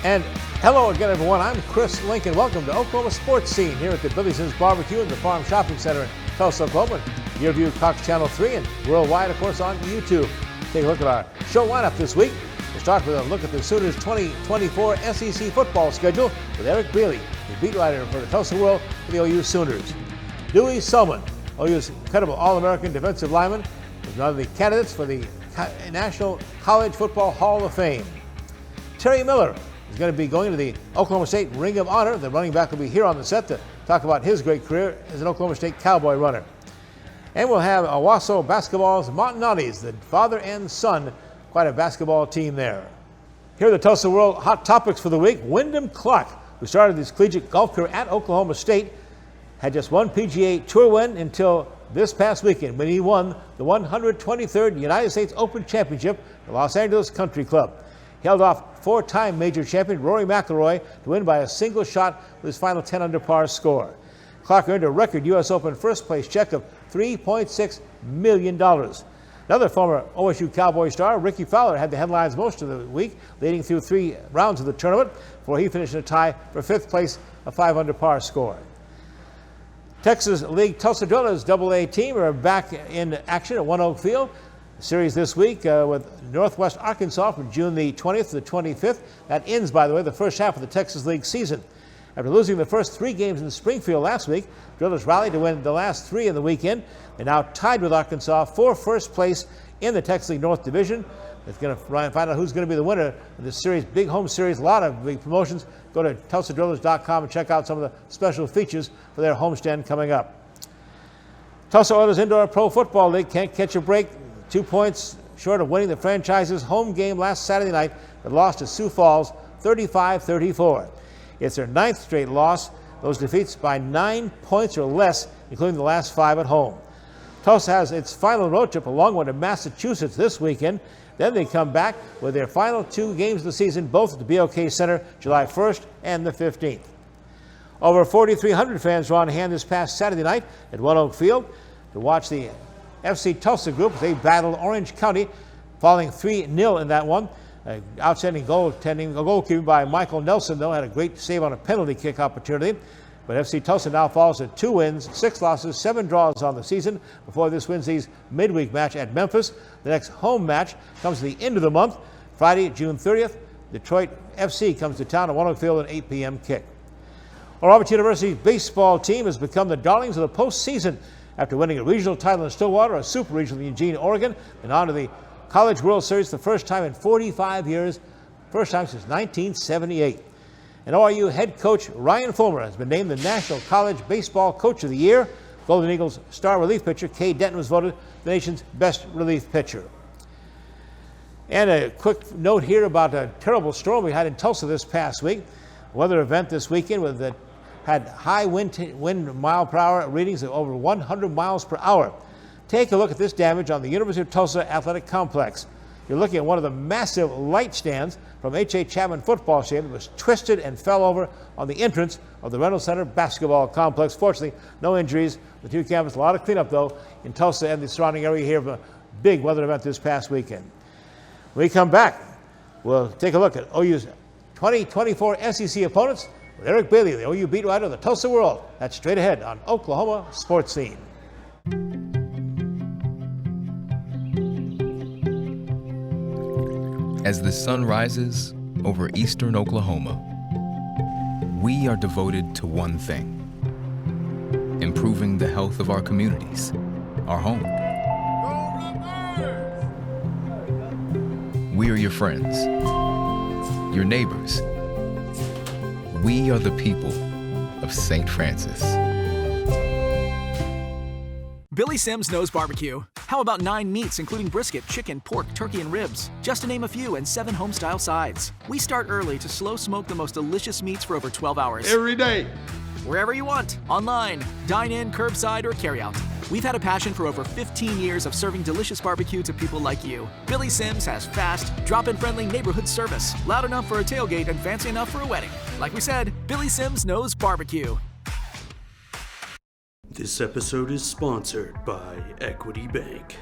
And hello again, everyone. I'm Chris Lincoln. Welcome to Oklahoma Sports Scene here at the Billy Sims Barbecue in the Farm Shopping Center in Tulsa, Oklahoma. Your view, Cox Channel 3, and worldwide, of course, on YouTube. Take a look at our show lineup this week. We'll start with a look at the Sooners' 2024 SEC football schedule with Eric Bailey, the beat writer for the Tulsa World for the OU Sooners. Dewey Selmon, OU's incredible All-American defensive lineman, is one of the candidates for the National College Football Hall of Fame. Terry Miller is going to be going to the Oklahoma State Ring of Honor. The running back will be here on the set to talk about his great career as an Oklahoma State Cowboy runner. And we'll have Owasso Basketball's Montanottis, the father and son, quite a basketball team there. Here are the Tulsa World hot topics for the week. Wyndham Clark, who started his collegiate golf career at Oklahoma State, had just one PGA Tour win until this past weekend when he won the 123rd United States Open Championship at the Los Angeles Country Club. He held off four-time major champion Rory McIlroy to win by a single shot with his final 10 under par score. Clark earned a record U.S. Open first-place check of $3.6 million. Another former OSU Cowboy star, Ricky Fowler, had the headlines most of the week, leading through 3 rounds of the tournament before he finished in a tie for 5th place, a 5 under par score. Texas League Tulsa Drillers AA team are back in action at One Oak Field. Series this week with Northwest Arkansas from June the 20th to the 25th. That ends, by the way, the first half of the Texas League season. After losing the first 3 games in Springfield last week, Drillers rallied to win the last 3 in the weekend. They're now tied with Arkansas for first place in the Texas League North Division. It's going to find out who's going to be the winner of this series, big home series, a lot of big promotions. Go to TulsaDrillers.com and check out some of the special features for their homestand coming up. Tulsa Oilers Indoor Pro Football League can't catch a break. 2 points short of winning the franchise's home game last Saturday night, but lost to Sioux Falls 35-34. It's their 9th straight loss. Those defeats by 9 points or less, including the last 5 at home. Tulsa has its final road trip, a long one, to Massachusetts this weekend. Then they come back with their final 2 games of the season, both at the BOK Center, July 1st and the 15th. Over 4,300 fans were on hand this past Saturday night at One Oak Field to watch the FC Tulsa group. They battled Orange County, falling 3-0 in that one. Outstanding goalkeeping by Michael Nelson, though, had a great save on a penalty kick opportunity. But FC Tulsa now falls to 2 wins, 6 losses, 7 draws on the season before this Wednesday's midweek match at Memphis. The next home match comes at the end of the month. Friday, June 30th, Detroit FC comes to town at One Oak Field at an 8 p.m. kick. Our Roberts University baseball team has become the darlings of the postseason after winning a regional title in Stillwater, a super regional in Eugene, Oregon, and on to the College World Series the first time in 45 years, first time since 1978. And ORU head coach Ryan Fulmer has been named the National College Baseball Coach of the Year. Golden Eagles star relief pitcher Kay Denton was voted the nation's best relief pitcher. And a quick note here about a terrible storm we had in Tulsa this past week. Weather event this weekend that had high wind mile per hour readings of over 100 miles per hour. Take a look at this damage on the University of Tulsa Athletic Complex. You're looking at one of the massive light stands from H.A. Chapman football stadium that was twisted and fell over on the entrance of the Reynolds Center basketball complex. Fortunately, no injuries. The 2 campuses, a lot of cleanup, though, in Tulsa and the surrounding area here of a big weather event this past weekend. When we come back, we'll take a look at OU's 2024 SEC opponents with Eric Bailey, the OU beat writer of the Tulsa World. That's straight ahead on Oklahoma Sports Scene. As the sun rises over eastern Oklahoma, we are devoted to one thing: improving the health of our communities, our home. We are your friends, your neighbors. We are the people of St. Francis. Billy Sims knows barbecue. How about 9 meats, including brisket, chicken, pork, turkey, and ribs? Just to name a few, and 7 home-style sides. We start early to slow smoke the most delicious meats for over 12 hours. Every day. Wherever you want, online, dine-in, curbside, or carry-out. We've had a passion for over 15 years of serving delicious barbecue to people like you. Billy Sims has fast, drop-in friendly neighborhood service, loud enough for a tailgate and fancy enough for a wedding. Like we said, Billy Sims knows barbecue. This episode is sponsored by Equity Bank.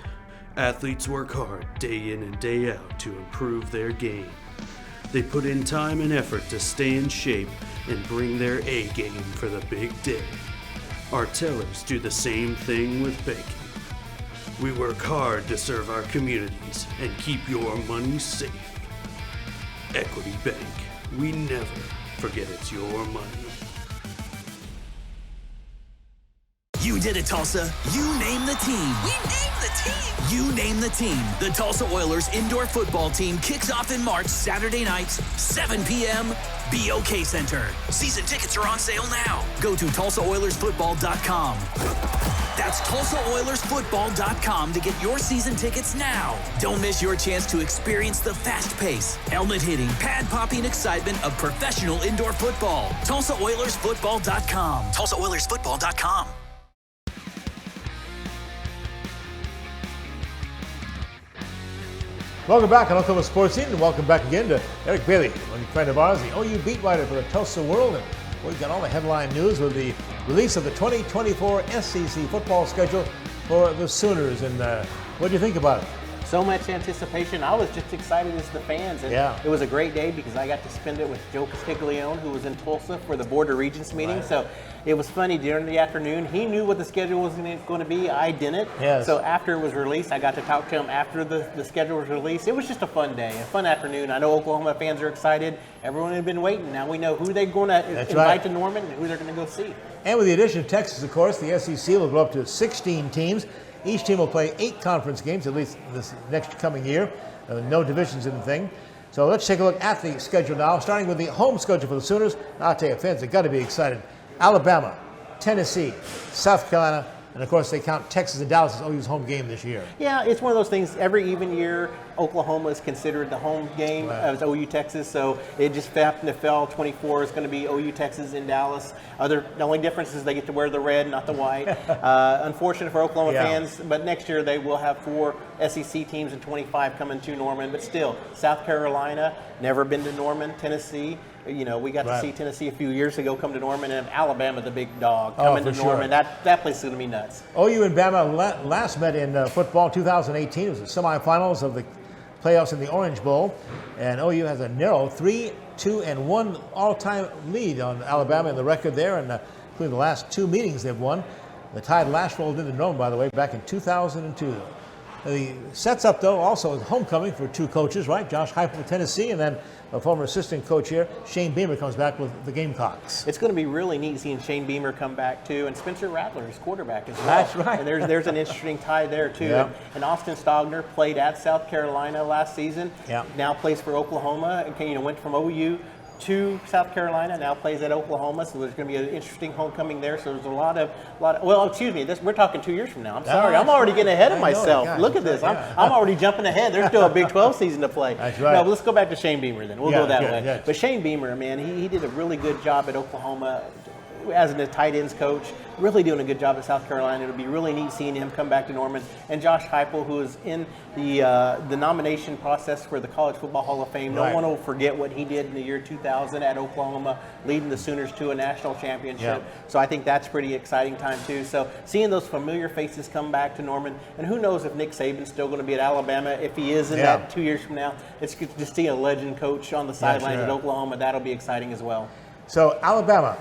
Athletes work hard day in and day out to improve their game. They put in time and effort to stay in shape and bring their A game for the big day. Our tellers do the same thing with banking. We work hard to serve our communities and keep your money safe. Equity Bank. We never forget it's your money. You did it, Tulsa. You name the team. We name the team. You name the team. The Tulsa Oilers indoor football team kicks off in March, Saturday nights, 7 p.m., BOK Center. Season tickets are on sale now. Go to TulsaOilersFootball.com. That's TulsaOilersFootball.com to get your season tickets now. Don't miss your chance to experience the fast pace, helmet hitting, pad popping excitement of professional indoor football. TulsaOilersFootball.com. TulsaOilersFootball.com. Welcome back on Oklahoma Sportscene, and welcome back again to Eric Bailey, a friend of ours, the OU beat writer for the Tulsa World. And we've got all the headline news with the release of the 2024 SEC football schedule for the Sooners. And what do you think about it? So much anticipation. I was just excited as the fans. And yeah. It was a great day because I got to spend it with Joe Castiglione, who was in Tulsa for the Board of Regents meeting. Right. So it was funny during the afternoon. He knew what the schedule was going to be. I didn't. Yes. So after it was released, I got to talk to him after the schedule was released. It was just a fun day, a fun afternoon. I know Oklahoma fans are excited. Everyone had been waiting. Now we know who they're going to invite to Norman and who they're going to go see. And with the addition of Texas, of course, the SEC will go up to 16 teams. Each team will play 8 conference games, at least this next coming year. No divisions in the thing. So let's take a look at the schedule now, starting with the home schedule for the Sooners. I'll tell you, fans have got to be excited. Alabama, Tennessee, South Carolina, and of course they count Texas and Dallas as OU's home game this year. Yeah, it's one of those things. Every even year, Oklahoma is considered the home game as OU Texas, so it just happened to fall. 24 is going to be OU Texas in Dallas. The only difference is they get to wear the red, not the white. Unfortunate for Oklahoma fans, but next year they will have 4 SEC teams and 25 coming to Norman. But still, South Carolina, never been to Norman. Tennessee, you know, we got to see Tennessee a few years ago come to Norman, and Alabama, the big dog, coming to Norman. That place is going to be nuts. OU and Bama last met in football in 2018. It was the semifinals of the playoffs in the Orange Bowl, and OU has a narrow 3-2-1 all-time lead on Alabama in the record there, and including the last 2 meetings they've won. The Tide last rolled into Norman, by the way, back in 2002. The sets up, though, also as homecoming for 2 coaches, right? Josh Heupel of Tennessee, and then a former assistant coach here, Shane Beamer, comes back with the Gamecocks. It's going to be really neat seeing Shane Beamer come back, too, and Spencer Rattler, his quarterback, as well. That's right. And there's an interesting tie there, too. Yeah. And Austin Stogner played at South Carolina last season. Yeah. Now plays for Oklahoma. And, went from OU to South Carolina, now plays at Oklahoma, so there's going to be an interesting homecoming there. So there's a lot of well, excuse me, we're talking 2 years from now. I'm sorry, I'm already getting ahead of myself. Look at this, I'm already jumping ahead. There's still a Big 12 season to play. That's right. No, let's go back to Shane Beamer then. We'll go that way. Yeah. But Shane Beamer, man, he did a really good job at Oklahoma as a tight ends coach, really doing a good job at South Carolina. It'll be really neat seeing him come back to Norman. And Josh Heupel, who is in the nomination process for the College Football Hall of Fame. No one will forget what he did in the year 2000 at Oklahoma, leading the Sooners to a national championship. So I think that's pretty exciting time too. So seeing those familiar faces come back to Norman, and who knows if Nick Saban's still going to be at Alabama. If he is in that 2 years from now, it's good to see a legend coach on the sidelines at Oklahoma. That'll be exciting as well. So Alabama,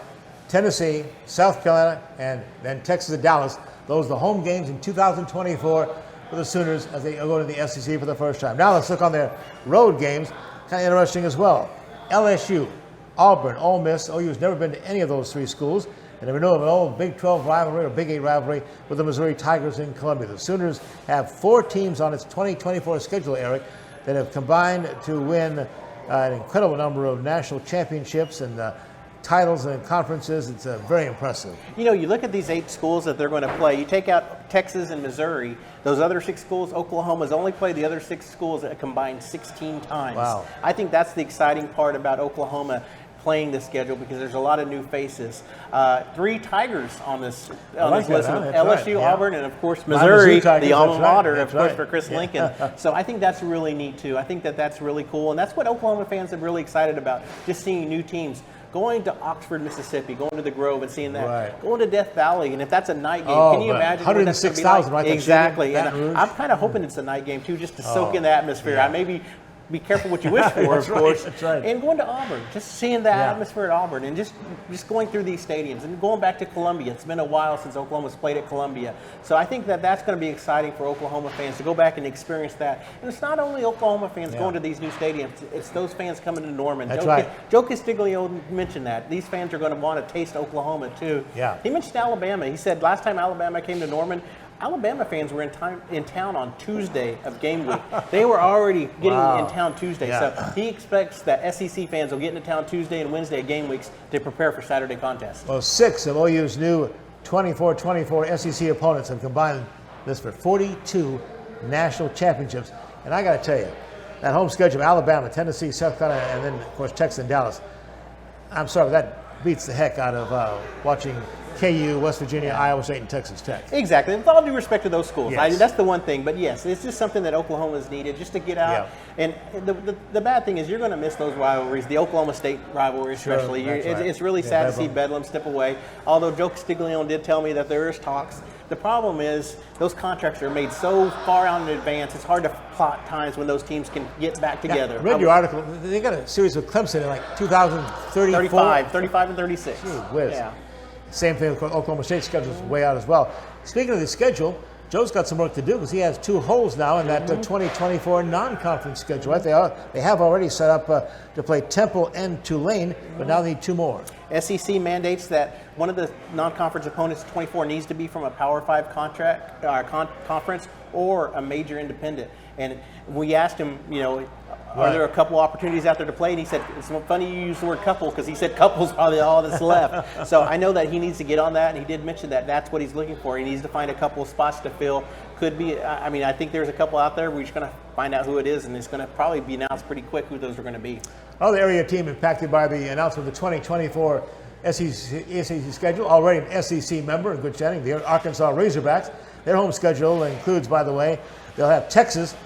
Tennessee, South Carolina, and then Texas and Dallas. Those are the home games in 2024 for the Sooners as they go to the SEC for the first time. Now let's look on their road games. Kind of interesting as well. LSU, Auburn, Ole Miss. OU's never been to any of those 3 schools. And never know of an old Big 12 rivalry or Big 8 rivalry with the Missouri Tigers in Columbia. The Sooners have 4 teams on its 2024 schedule, Eric, that have combined to win an incredible number of national championships and titles and conferences. It's very impressive. You look at these 8 schools that they're going to play. You take out Texas and Missouri. Those other 6 schools, Oklahoma's only played the other 6 schools that combined 16 times. Wow. I think that's the exciting part about Oklahoma playing this schedule because there's a lot of new faces. 3 Tigers on this list of LSU, Auburn, and of course Missouri, the alma mater, of course, for Chris Lincoln. So I think that's really neat too. I think that's really cool, and that's what Oklahoma fans are really excited about, just seeing new teams. Going to Oxford, Mississippi, going to the Grove and seeing that. Going to Death Valley, and if that's a night game, can you imagine? 106,000, right? Exactly. And I'm kind of hoping it's a night game too, just to soak in the atmosphere. I maybe be careful what you wish for, of course. That's right. And going to Auburn, just seeing the atmosphere at Auburn, and just going through these stadiums, and going back to Columbia. It's been a while since Oklahoma's played at Columbia, so I think that's going to be exciting for Oklahoma fans to go back and experience that. And it's not only Oklahoma fans going to these new stadiums; it's those fans coming to Norman. That's right. Joe Castiglione mentioned that these fans are going to want to taste Oklahoma too. Yeah. He mentioned Alabama. He said last time Alabama came to Norman, Alabama fans were in town on Tuesday of game week. They were already getting in town Tuesday. Yeah. So he expects that SEC fans will get into town Tuesday and Wednesday game weeks to prepare for Saturday contests. Well, 6 of OU's new 24-24 SEC opponents have combined this for 42 national championships. And I got to tell you, that home schedule of Alabama, Tennessee, South Carolina, and then, of course, Texas and Dallas, I'm sorry, that beats the heck out of watching KU, West Virginia, Iowa State, and Texas Tech. Exactly. With all due respect to those schools, Yes. that's the one thing. But yes, it's just something that Oklahoma's needed just to get out. And the bad thing is you're going to miss those rivalries, the Oklahoma State rivalry especially. That's right. It's really sad to see Bedlam step away. Although Joe Castiglione did tell me that there is talks. The problem is those contracts are made so far out in advance, it's hard to plot times when those teams can get back together. I read your article. They got a series with Clemson in like 2034. 35 and 36. Gee whiz. Yeah. Same thing with Oklahoma State's schedule is way out as well. Speaking of the schedule, Joe's got some work to do because he has 2 holes now in that 2024 non-conference schedule. Right? They have already set up to play Temple and Tulane, but now they need 2 more. SEC mandates that one of the non-conference opponents, 24, needs to be from a Power 5 conference or a major independent. And we asked him, are there a couple opportunities out there to play? And he said, it's funny you use the word couple because he said couple's probably all that's left. So I know that he needs to get on that, and he did mention that that's what he's looking for. He needs to find a couple of spots to fill. Could be, I think there's a couple out there. We're just going to find out who it is, and it's going to probably be announced pretty quick who those are going to be. Another area team impacted by the announcement of the 2024 SEC schedule, already an SEC member in good standing, the Arkansas Razorbacks. Their home schedule includes, by the way, they'll have Texas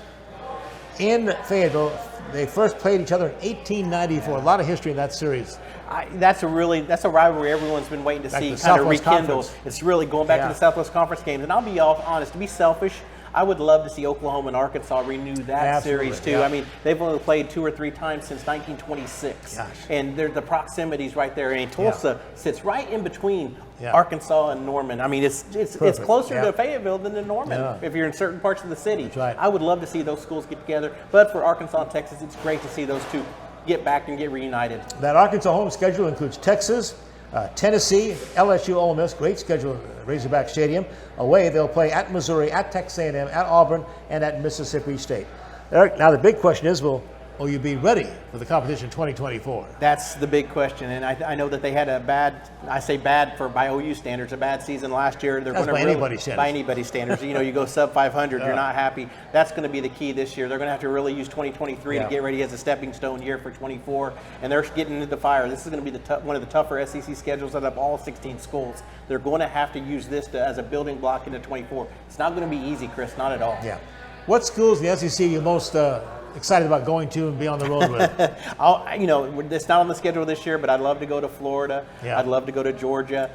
in Fayetteville. They first played each other in 1894. A lot of history in that series. That's a rivalry everyone's been waiting to see kind of rekindle. It's really going back to the Southwest Conference games. And I'll be honest, to be selfish, I would love to see Oklahoma and Arkansas renew that series too. Yeah. I mean, they've only played 2 or 3 times since 1926. Gosh. And the proximity's right there. And Tulsa sits right in between Yeah. Arkansas and Norman. I mean, it's closer to Fayetteville than to Norman if you're in certain parts of the city. That's right. I would love to see those schools get together. But for Arkansas and Texas, it's great to see those two get back and get reunited. That Arkansas home schedule includes Texas, Tennessee, LSU, Ole Miss, great schedule at Razorback Stadium. Away, they'll play at Missouri, at Texas A&M, at Auburn, and at Mississippi State. Eric, now the big question is, will OU be ready for the competition 2024? That's the big question, and I know that they had a bad, by OU standards, a bad season last year. They're That's going to by anybody's standards. By anybody's standards. You go sub 500, you're not happy. That's going to be the key this year. They're going to have to really use 2023 to get ready as a stepping stone year for 24, and they're getting into the fire. This is going to be one of the tougher SEC schedules out of all 16 schools. They're going to have to use this as a building block into 24. It's not going to be easy, Chris, not at all. Yeah. What schools in the SEC are you most excited about going to and be on the road with? It's not on the schedule this year, but I'd love to go to Florida. Yeah. I'd love to go to Georgia.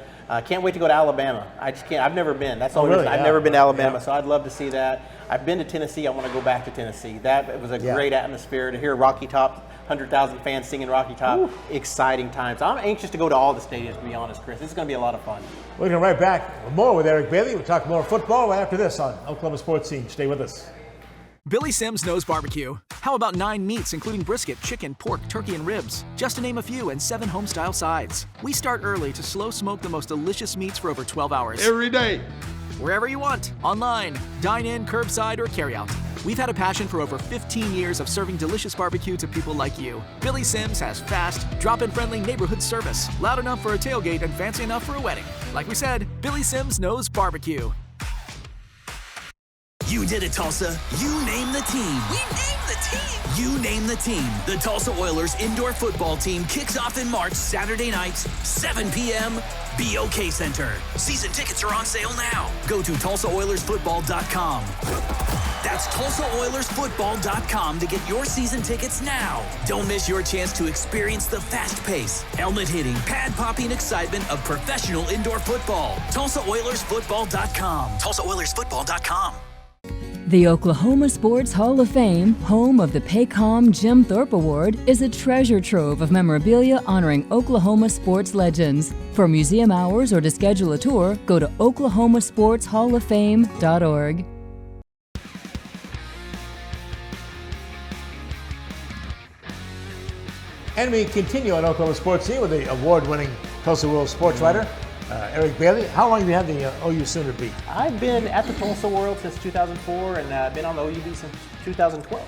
Can't wait to go to Alabama. I just can't. I've never been. That's the only really? reason. I've Yeah. never been to Alabama, Yeah. so I'd love to see that. I've been to Tennessee. I want to go back to Tennessee. That was a great atmosphere to hear Rocky Top. 100,000 fans singing Rocky Top. Ooh. Exciting times. I'm anxious to go to all the stadiums, to be honest, Chris. This is going to be a lot of fun. We're going to right back with more with Eric Bailey. We'll talk more football right after this on Oklahoma Sports Scene. Stay with us. Billy Sims knows barbecue. How about 9 meats, including brisket, chicken, pork, turkey, and ribs? Just to name a few, and 7 home-style sides. We start early to slow smoke the most delicious meats for over 12 hours. Every day. Wherever you want, online, dine in, curbside, or carry out. We've had a passion for over 15 years of serving delicious barbecue to people like you. Billy Sims has fast, drop-in friendly neighborhood service, loud enough for a tailgate and fancy enough for a wedding. Like we said, Billy Sims knows barbecue. You did it, Tulsa. You name the team. We name the team. You name the team. The Tulsa Oilers indoor football team kicks off in March, Saturday nights, 7 p.m., BOK Center. Season tickets are on sale now. Go to TulsaOilersFootball.com. That's TulsaOilersFootball.com to get your season tickets now. Don't miss your chance to experience the fast pace, helmet-hitting, pad-popping excitement of professional indoor football. TulsaOilersFootball.com. TulsaOilersFootball.com. The Oklahoma Sports Hall of Fame, home of the Paycom Jim Thorpe Award, is a treasure trove of memorabilia honoring Oklahoma sports legends. For museum hours or to schedule a tour, go to oklahomasportshalloffame.org. And we continue on Oklahoma Sports Scene with the award-winning Tulsa World sports writer, Eric Bailey. How long have you had the OU Sooner beat? I've been at the Tulsa World since 2004 and been on the OU beat since 2012.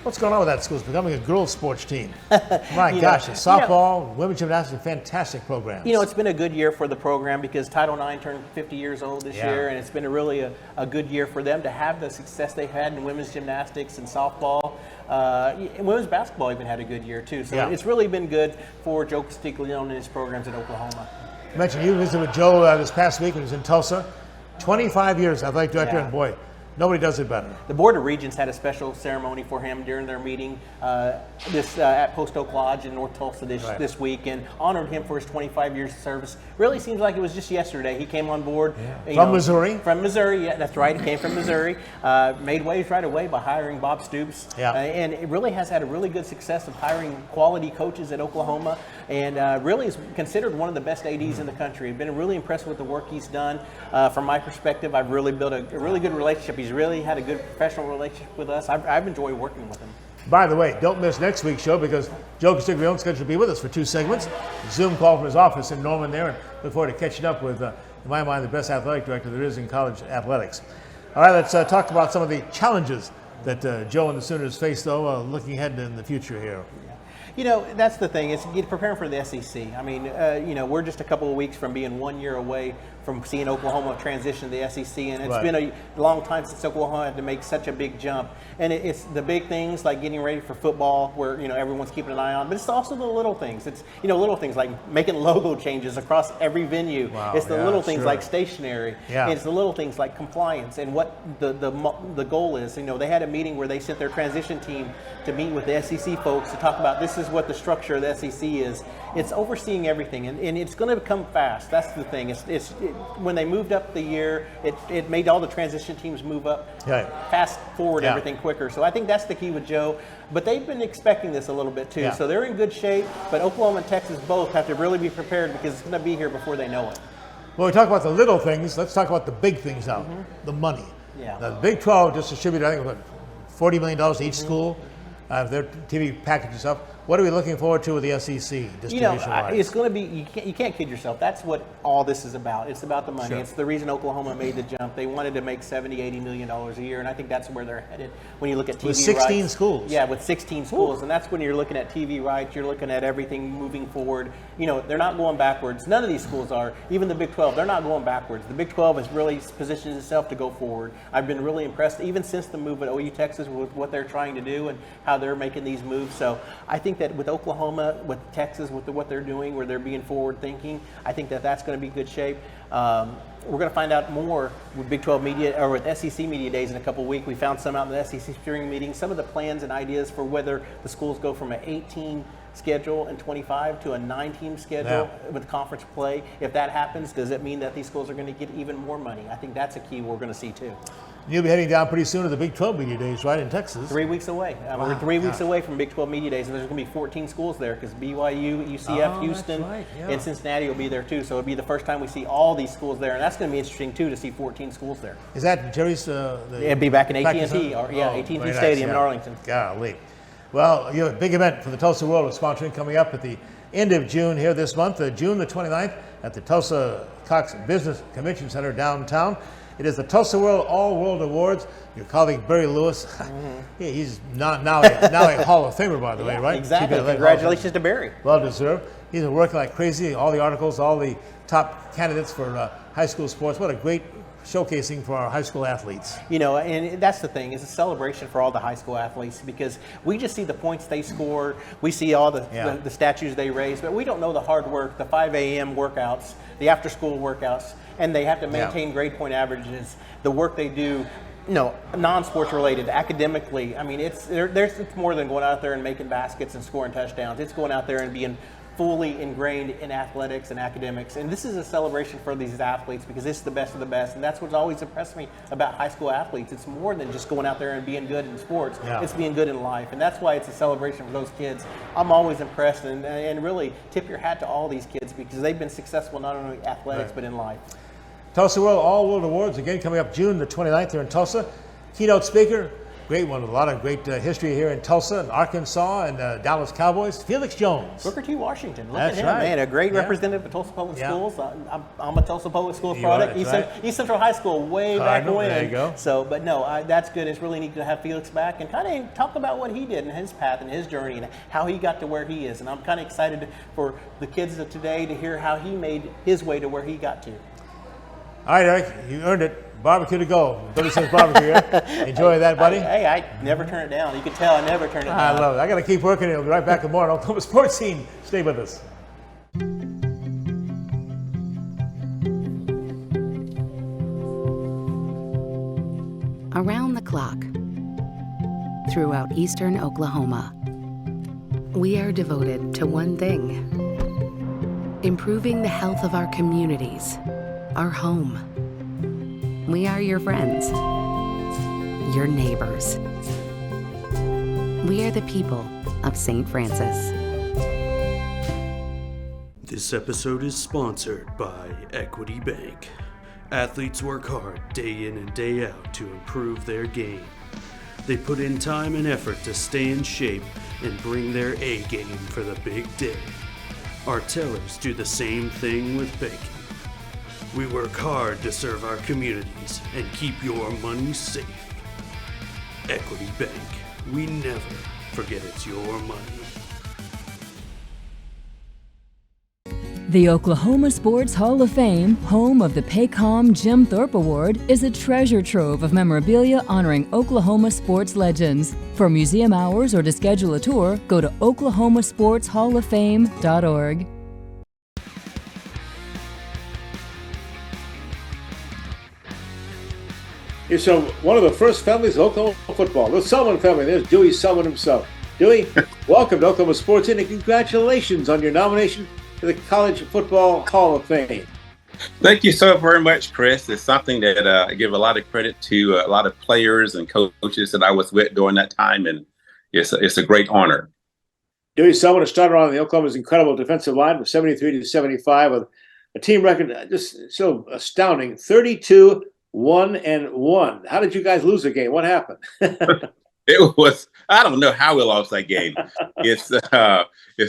What's going on with that school? It's becoming a girls' sports team. My gosh, it's softball, women's gymnastics, fantastic programs. It's been a good year for the program because Title IX turned 50 years old this year, and it's been a good year for them to have the success they've had in women's gymnastics and softball. And women's basketball even had a good year too. So it's really been good for Joe Castiglione and his programs at Oklahoma. You mentioned you visited with Joe this past week when he was in Tulsa. 25 years athletic director, and boy, nobody does it better. The Board of Regents had a special ceremony for him during their meeting at Post Oak Lodge in North Tulsa this week, and honored him for his 25 years of service. Really seems like it was just yesterday. He came on board. From Missouri? From Missouri, yeah, that's right. He came from Missouri. Made waves right away by hiring Bob Stoops. And it really has had a really good success of hiring quality coaches at Oklahoma, and really is considered one of the best ADs in the country. I've been really impressed with the work he's done. From my perspective, I've really built a really good relationship. He's really had a good professional relationship with us. I've enjoyed working with him. By the way, don't miss next week's show because Joe Castiglione is scheduled to be with us for 2 segments. Zoom call from his office in Norman there, and look forward to catching up with, in my mind, the best athletic director there is in college athletics. All right, let's talk about some of the challenges that Joe and the Sooners face, though, looking ahead in the future here. That's the thing. It's preparing for the SEC. I mean, we're just a couple of weeks from being 1 year away from seeing Oklahoma transition to the SEC, and it's been a long time since Oklahoma had to make such a big jump. And it's the big things like getting ready for football, where everyone's keeping an eye on. But it's also the little things. It's little things like making logo changes across every venue. It's the little things like stationery. And it's the little things like compliance and what the goal is. They had a meeting where they sent their transition team to meet with the SEC folks to talk about this is what the structure of the SEC is. It's overseeing everything, and it's going to come fast. That's the thing. When they moved up the year, it made all the transition teams move up, fast forward everything quicker. So I think that's the key with Joe. But they've been expecting this a little bit too. So they're in good shape. But Oklahoma and Texas both have to really be prepared because it's going to be here before they know it. Well, we talk about the little things. Let's talk about the big things now. The money. Now, the Big 12 just distributed, I think, $40 million to each school. Their TV package and stuff. What are we looking forward to with the SEC distribution-wise? It's going to be, you can't kid yourself. That's what all this is about. It's about the money. It's the reason Oklahoma made the jump. They wanted to make $70, $80 million a year, and I think that's where they're headed when you look at TV rights. With 16 schools. Yeah, with 16 schools, and that's when you're looking at TV rights. You're looking at everything moving forward. They're not going backwards. None of these schools are. Even the Big 12, they're not going backwards. The Big 12 has really positioned itself to go forward. I've been really impressed, even since the move at OU Texas, with what they're trying to do and how they're making these moves. So I think that with Oklahoma, with Texas, with what they're doing, where they're being forward thinking, I think that that's going to be good shape. We're going to find out more with Big 12 media or with SEC media days in a couple of weeks. We found some out in the SEC steering meeting, some of the plans and ideas for whether the schools go from an 18 schedule and 25 to a 9-team schedule with conference play. If that happens, does it mean that these schools are going to get even more money? I think that's a key we're going to see too. You'll be heading down pretty soon to the Big 12 Media Days, right, in Texas? 3 weeks away. We're 3 weeks away from Big 12 Media Days, and there's going to be 14 schools there because BYU, UCF, Houston, and Cincinnati will be there too. So it'll be the first time we see all these schools there, and that's going to be interesting too to see 14 schools there. Is that Jerry's? It'll be back in AT&T, AT&T Stadium in Arlington. Golly. Well, a big event for the Tulsa World is sponsoring coming up at the end of June here this month, June the 29th, at the Tulsa Cox Business Convention Center downtown. It is the Tulsa World All World Awards. Your colleague Barry Lewis, he's now a Hall of Famer, by the way, right? Exactly. Congratulations to Barry. Well deserved. He's been working like crazy. All the articles, all the top candidates for high school sports. What a great showcasing for our high school athletes. And that's the thing, it's a celebration for all the high school athletes because we just see the points they score, we see all the statues they raise, but we don't know the hard work, the 5 a.m. workworkouts, the after school workouts, and they have to maintain grade point averages, the work they do, non-sports related, academically. I mean, it's more than going out there and making baskets and scoring touchdowns. It's going out there and being fully ingrained in athletics and academics. And this is a celebration for these athletes because it's the best of the best. And that's what's always impressed me about high school athletes. It's more than just going out there and being good in sports. Yeah. It's being good in life. And that's why it's a celebration for those kids. I'm always impressed and really tip your hat to all these kids because they've been successful not only in athletics but in life. Tulsa World All World Awards, again, coming up June the 29th here in Tulsa. Keynote speaker, great one with a lot of great history here in Tulsa and Arkansas and Dallas Cowboys, Felix Jones. Booker T. Washington, look That's at him, right. man, a great representative of Tulsa Public Schools. I'm a Tulsa Public School You product, are, that's right. East Central High School way back when. There you go. So, but no, that's good. It's really neat to have Felix back and kind of talk about what he did and his path and his journey and how he got to where he is. And I'm kind of excited for the kids of today to hear how he made his way to where he got to. All right, Eric, you earned it. Barbecue to go. Billy Sims Barbecue. Enjoy that, buddy. Hey, I never turn it down. You can tell I never turn it down. I love it. I got to keep working. We'll be right back with more on Oklahoma Sports Scene. Stay with us. Around the clock, throughout eastern Oklahoma, we are devoted to one thing: improving the health of our communities, our home. We are your friends, your neighbors. We are the people of St. Francis. This episode is sponsored by Equity Bank. Athletes work hard day in and day out to improve their game. They put in time and effort to stay in shape and bring their A game for the big day. Our tellers do the same thing with banking. We work hard to serve our communities and keep your money safe. Equity Bank. We never forget it's your money. The Oklahoma Sports Hall of Fame, home of the Paycom Jim Thorpe Award, is a treasure trove of memorabilia honoring Oklahoma sports legends. For museum hours or to schedule a tour, go to oklahomasportshalloffame.org. Here's one of the first families of Oklahoma football, the Selmon family. There's Dewey Selmon himself. Dewey, welcome to Oklahoma Sports Scene, and congratulations on your nomination to the College Football Hall of Fame. Thank you so very much, Chris. It's something that I give a lot of credit to a lot of players and coaches that I was with during that time, and it's a great honor. Dewey Selmon, a starter on the Oklahoma's incredible defensive line from 73 to 75 with a team record just so astounding, 32-1-1. How did you guys lose the game? What happened? It was, I don't know how we lost that game. It's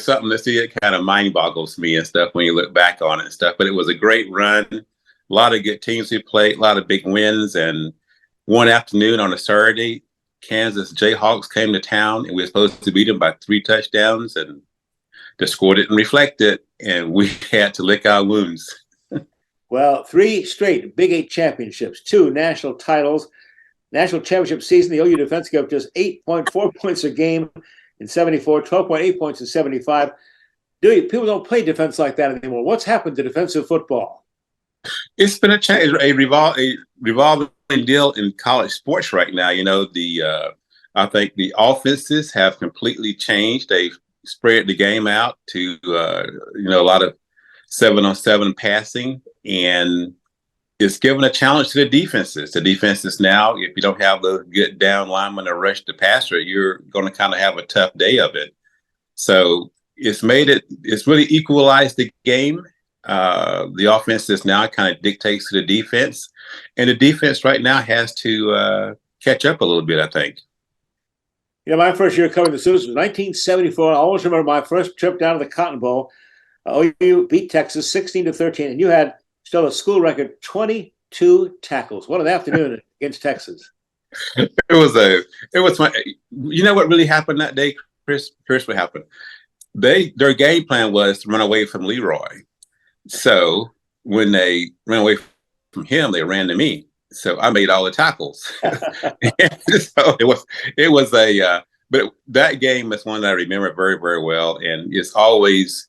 something to see. It kind of mind boggles me and stuff when you look back on it and stuff. But it was a great run. A lot of good teams we played, a lot of big wins. And one afternoon on a Saturday, Kansas Jayhawks came to town and we were supposed to beat them by 3 touchdowns. And the score didn't reflect it. And we had to lick our wounds. Well, 3 straight Big 8 championships, 2 national titles. National championship season, the OU defense gave up just 8.4 points a game in 74, 12.8 points in 75. People don't play defense like that anymore. What's happened to defensive football? It's been a change, a revolving deal in college sports right now. You know, I think the offenses have completely changed. They've spread the game out to, a lot of 7-on-7 passing, and it's given a challenge to the defenses. The defenses now, if you don't have the good down lineman to rush the passer, you're going to kind of have a tough day of it. So it's really equalized the game. The offense is now kind of dictates to the defense. And the defense right now has to catch up a little bit, I think. You know, my first year covering the Sooners was 1974. I always remember my first trip down to the Cotton Bowl. OU beat Texas 16-13, and you had still a school record 22 tackles. What an afternoon against Texas. It was fun. You know what really happened that day, Chris? Here's what happened. Their game plan was to run away from Leroy. So when they ran away from him, they ran to me. So I made all the tackles. So but that game is one that I remember very, very well. And it's always,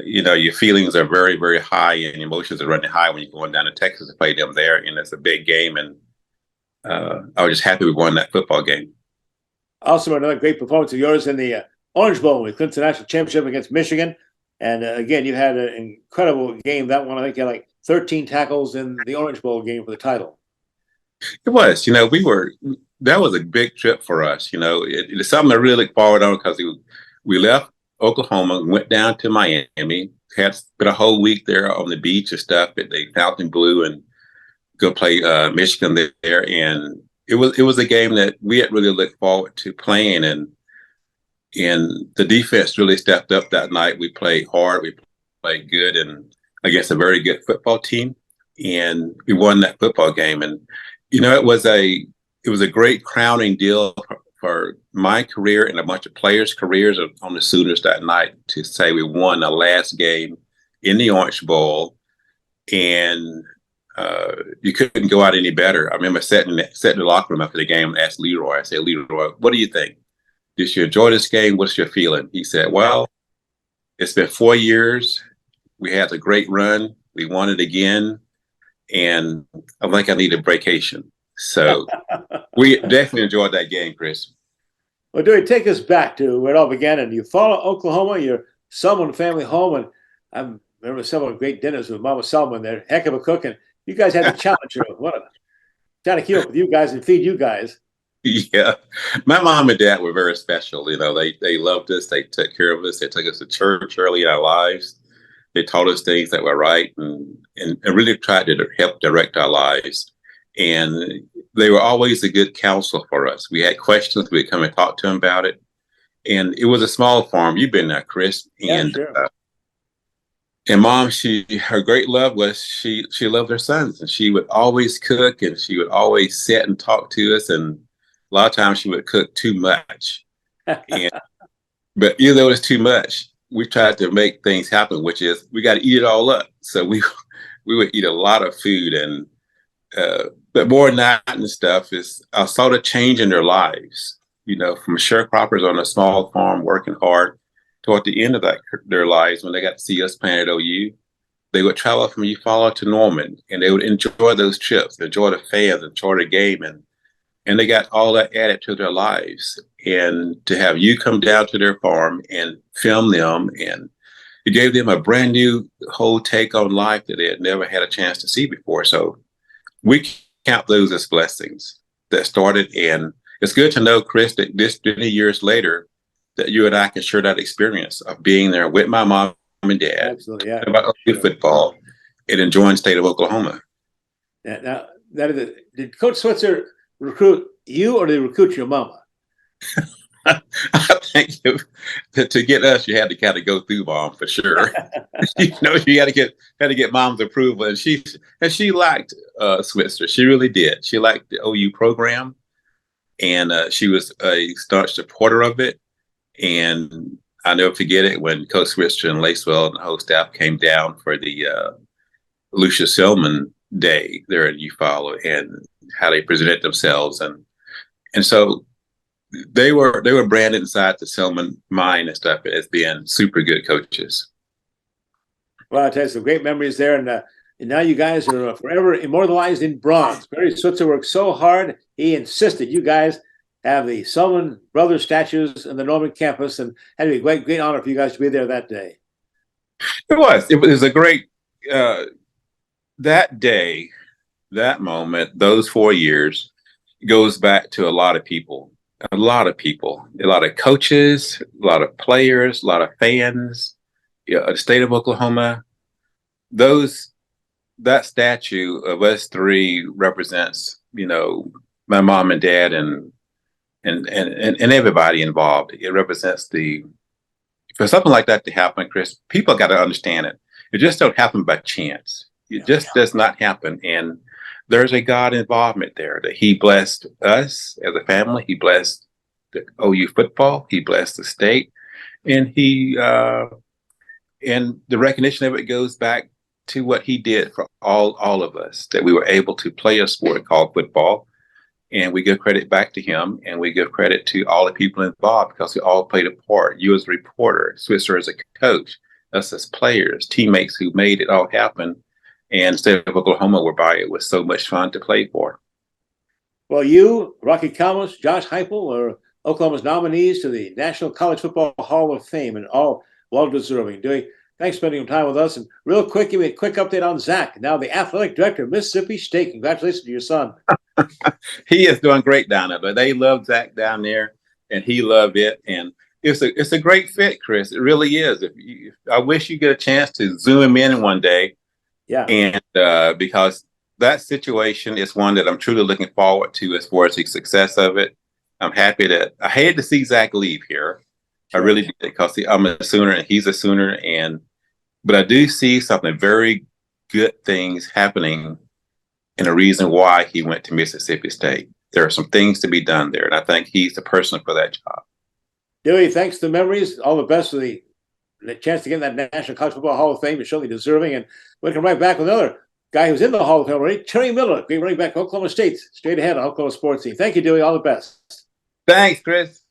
your feelings are very, very high and emotions are running high when you're going down to Texas to play them there. And it's a big game. And I was just happy we won that football game. Also, another great performance of yours in the Orange Bowl with Clemson National Championship against Michigan. And again, you had an incredible game. That one, I think you had like 13 tackles in the Orange Bowl game for the title. It was, that was a big trip for us. It's something I really look forward on because we left Oklahoma, went down to Miami, had spent a whole week there on the beach and stuff at the Fountain Blue and go play Michigan there. And it was a game that we had really looked forward to playing. And the defense really stepped up that night. We played hard. We played good and against a very good football team. And we won that football game. And, it was a great crowning deal for my career and a bunch of players' careers on the Sooners that night to say we won the last game in the Orange Bowl. And you couldn't go out any better. I remember sitting in the locker room after the game and asked Leroy, I said, Leroy, what do you think? Did you enjoy this game? What's your feeling? He said, well, it's been 4 years. We had a great run. We won it again. And I think I need a vacation. So we definitely enjoyed that game, Chris. Well, Dewey, take us back to where it all began. And you follow Oklahoma, your Selmon family home. And I remember several great dinners with Mama Selmon there. Heck of a cook. And you guys had the challenge room. Trying to keep up with you guys and feed you guys. Yeah. My mom and dad were very special. They loved us. They took care of us. They took us to church early in our lives. They taught us things that were right and really tried to help direct our lives. And they were always a good counsel for us. We had questions. We'd come and talk to them about it. And it was a small farm. You've been there, Chris. And sure. And Mom, her great love was she loved her sons. And she would always cook and she would always sit and talk to us. And a lot of times she would cook too much. But even though it's too much, we tried to make things happen, which is we got to eat it all up. So we would eat a lot of food, and but more than that and stuff is I saw the change in their lives. From sharecroppers on a small farm working hard toward the end of their lives when they got to see us playing at OU, they would travel from Eufaula to Norman, and they would enjoy those trips, enjoy the fans, enjoy the game, and they got all that added to their lives. And to have you come down to their farm and film them, and it gave them a brand new whole take on life that they had never had a chance to see before. So we count those as blessings that started. And it's good to know, Chris, that this many years later, that you and I can share that experience of being there with my mom and dad. Absolutely, yeah. About football and enjoying the state of Oklahoma. Now, did Coach Switzer recruit you, or did he recruit your mama? I think to get us, you had to kind of go through Mom for sure. You had to get Mom's approval, and she liked Switzer. She really did. She liked the OU program, and she was a staunch supporter of it. And I'll never forget it when Coach Switzer and Lacewell and the whole staff came down for the Lucius Selmon Day there in Eufaula, and how they presented themselves, and so they were branded inside the Selmon mind and stuff as being super good coaches. Well, I tell you, some great memories there, and now you guys are forever immortalized in bronze. Barry Switzer worked so hard; he insisted you guys have the Selmon brothers statues in the Norman campus, and had to be a great honor for you guys to be there that day. It was a great that day, that moment, those 4 years goes back to a lot of people, a lot of coaches, a lot of players, a lot of fans, the state of Oklahoma. That statue of us three represents, my mom and dad and everybody involved. It represents for something like that to happen, Chris, people got to understand it. It just don't happen by chance. It just does not happen. And there's a God involvement there, that he blessed us as a family. He blessed the OU football. He blessed the state. And and the recognition of it goes back to what he did for all of us, that we were able to play a sport called football. And we give credit back to him, and we give credit to all the people involved, because we all played a part. You as a reporter, Switzer as a coach, us as players, teammates who made it all happen. And the state of Oklahoma, whereby it was so much fun to play for. Well, you, Rocky Kalmus, Josh Heupel are Oklahoma's nominees to the National College Football Hall of Fame, and all well-deserving. Dewey, Thanks for spending time with us. And real quick, give me a quick update on Zach, now the athletic director of Mississippi State. Congratulations to your son. He is doing great down there, but they love Zach down there, and he loved it. And it's a great fit, Chris. It really is. I wish you get a chance to zoom him in one day. Yeah. And because that situation is one that I'm truly looking forward to as far as the success of it. I'm happy that I hated to see Zach leave here. Sure. I really did, because I'm a Sooner and he's a Sooner, but I do see something very good things happening, and a reason why he went to Mississippi State. There are some things to be done there, and I think he's the person for that job. Dewey, thanks to memories. All the best for the chance to get in that National College Football Hall of Fame. You're surely deserving, and we'll come right back with another guy who's in the Hall of Fame already, Terry Miller, great running back, Oklahoma State, straight ahead on Oklahoma Sportscene. Thank you, Dewey. All the best. Thanks, Chris.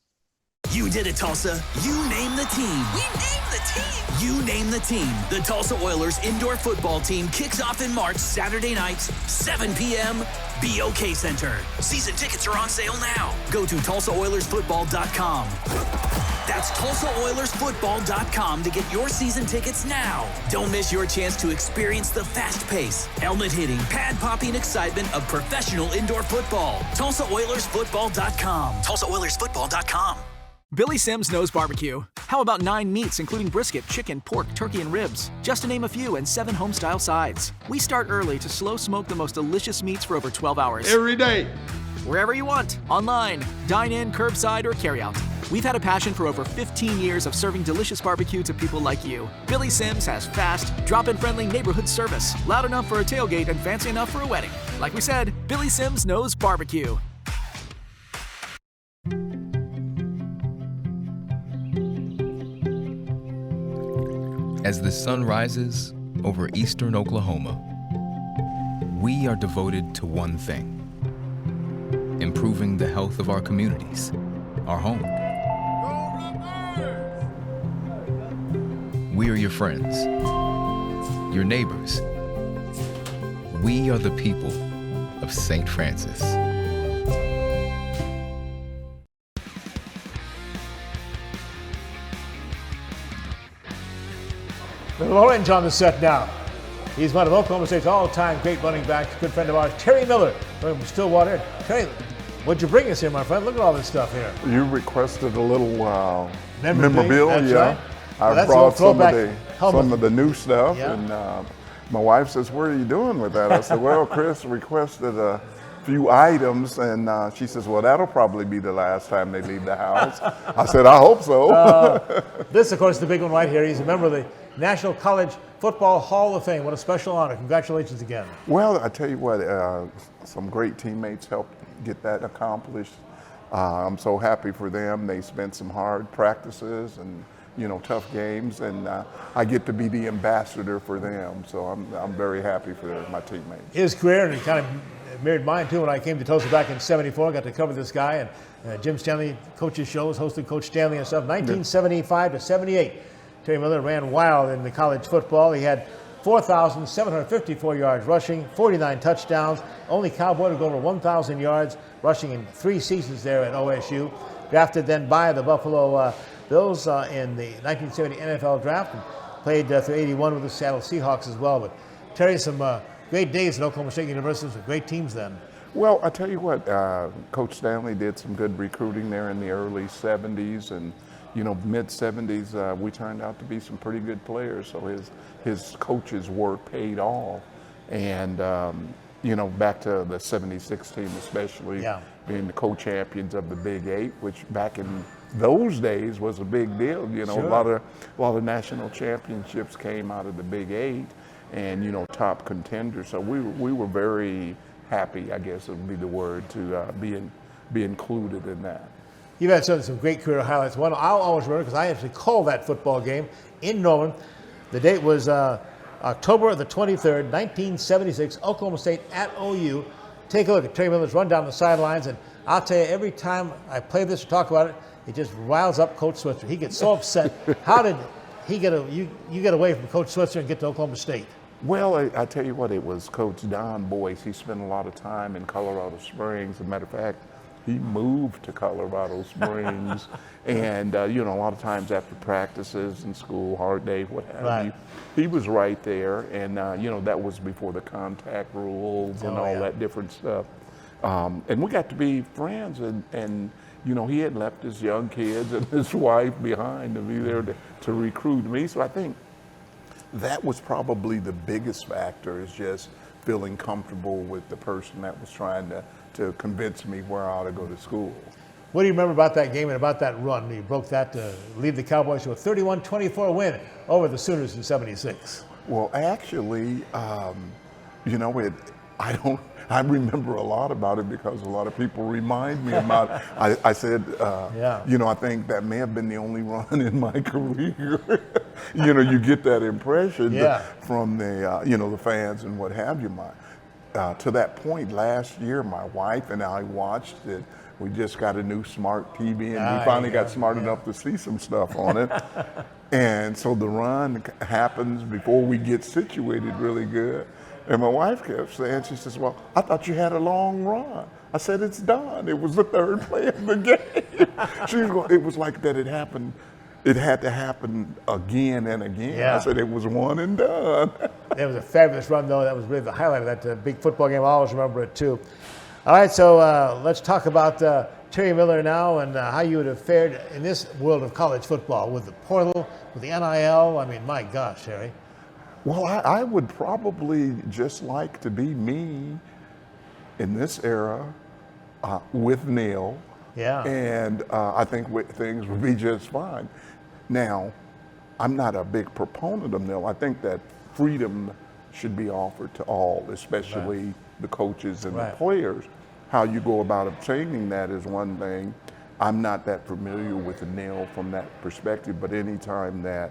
You did it, Tulsa. You name the team. We name the team. You name the team. The Tulsa Oilers indoor football team kicks off in March, Saturday nights, 7 p.m., BOK Center. Season tickets are on sale now. Go to TulsaOilersFootball.com. That's TulsaOilersFootball.com to get your season tickets now. Don't miss your chance to experience the fast pace, helmet hitting, pad popping excitement of professional indoor football. TulsaOilersFootball.com. TulsaOilersFootball.com. Billy Sims knows barbecue. How about 9 meats, including brisket, chicken, pork, turkey, and ribs? Just to name a few, and 7 home-style sides. We start early to slow smoke the most delicious meats for over 12 hours. Every day. Wherever you want, online, dine in, curbside, or carry out. We've had a passion for over 15 years of serving delicious barbecue to people like you. Billy Sims has fast, drop-in friendly neighborhood service, loud enough for a tailgate and fancy enough for a wedding. Like we said, Billy Sims knows barbecue. As the sun rises over eastern Oklahoma, we are devoted to one thing: improving the health of our communities, our home. We are your friends, your neighbors. We are the people of St. Francis. The orange on the set now. He's one of Oklahoma State's all-time great running backs, good friend of ours, Terry Miller from Stillwater. Terry, what'd you bring us here, my friend? Look at all this stuff here. You requested a little memorabilia. That's right. I brought some of the new stuff, yeah. And my wife says, "What are you doing with that?" I said, "Well, Chris requested a few items," and she says, "Well, that'll probably be the last time they leave the house." I said, "I hope so." This, of course, is the big one right here. He's a member of the National College Football Hall of Fame. What a special honor. Congratulations again. Well, I tell you what, some great teammates helped get that accomplished. I'm so happy for them. They spent some hard practices and, tough games, and I get to be the ambassador for them. So I'm very happy for my teammates. His career, and he kind of mirrored mine too when I came to Tulsa back in '74. I got to cover this guy, and Jim Stanley coaches shows, hosted Coach Stanley and stuff. 1975 to '78. Terry Miller ran wild in the college football. He had 4,754 yards rushing, 49 touchdowns, only Cowboy to go over 1,000 yards rushing in 3 seasons there at OSU. Drafted then by the Buffalo Bills in the 1970 NFL draft, and played through '81 with the Seattle Seahawks as well. But Terry, some great days at Oklahoma State University, some great teams then. Well, I tell you what, Coach Stanley did some good recruiting there in the early '70s, and mid-'70s, we turned out to be some pretty good players. So his coach's work paid off. And, back to the '76 team especially, being the co-champions of the Big 8, which back in those days was a big deal. Sure. A lot of national championships came out of the Big 8 and, top contenders. So we were very happy, I guess would be the word, to be included in that. You've had some great career highlights. One I'll always remember because I actually called that football game in Norman. The date was October the 23rd, 1976, Oklahoma State at OU. Take a look at Terry Miller's run down the sidelines, and I'll tell you, every time I play this or talk about it, it just riles up Coach Switzer. He gets so upset. How did he you get away from Coach Switzer and get to Oklahoma State? Well, I tell you what, it was Coach Don Boyce. He spent a lot of time in Colorado Springs. As a matter of fact, he moved to Colorado Springs. And, you know, a lot of times after practices in school, hard day, what have you, he was right there. And, you know, that was before the contact rules and all that different stuff. And we got to be friends. And, you know, he had left his young kids and his wife behind to be there to recruit me. So I think that was probably the biggest factor, is just feeling comfortable with the person that was trying to convince me where I ought to go to school. What do you remember about that game and about that run? You broke that to lead the Cowboys to a 31-24 win over the Sooners in '76. Well, actually, you know, I remember a lot about it because a lot of people remind me about it. I said, you know, I think that may have been the only run in my career. You know, you get that impression from the, you know, the fans and what have you. To that point last year, my wife and I watched it. We just got a new smart TV, and we finally got smart enough to see some stuff on it. And so the run happens before we get situated really good. And my wife kept saying, she says, well, I thought you had a long run. I said, it's done. It was the third play of the game. She was going, it was like that it happened. It had to happen again and again. I said, it was one and done. It was a fabulous run, though. That was really the highlight of that big football game. I always remember it, too. All right, so let's talk about Terry Miller now and how you would have fared in this world of college football with the portal, with the NIL. I mean, my gosh, Terry. Well, I would probably just like to be me in this era with Neil. And I think things would be just fine. Now, I'm not a big proponent of Neil. I think that freedom should be offered to all, especially the coaches and the players. How you go about obtaining that is one thing. I'm not that familiar with the Neil from that perspective, but anytime that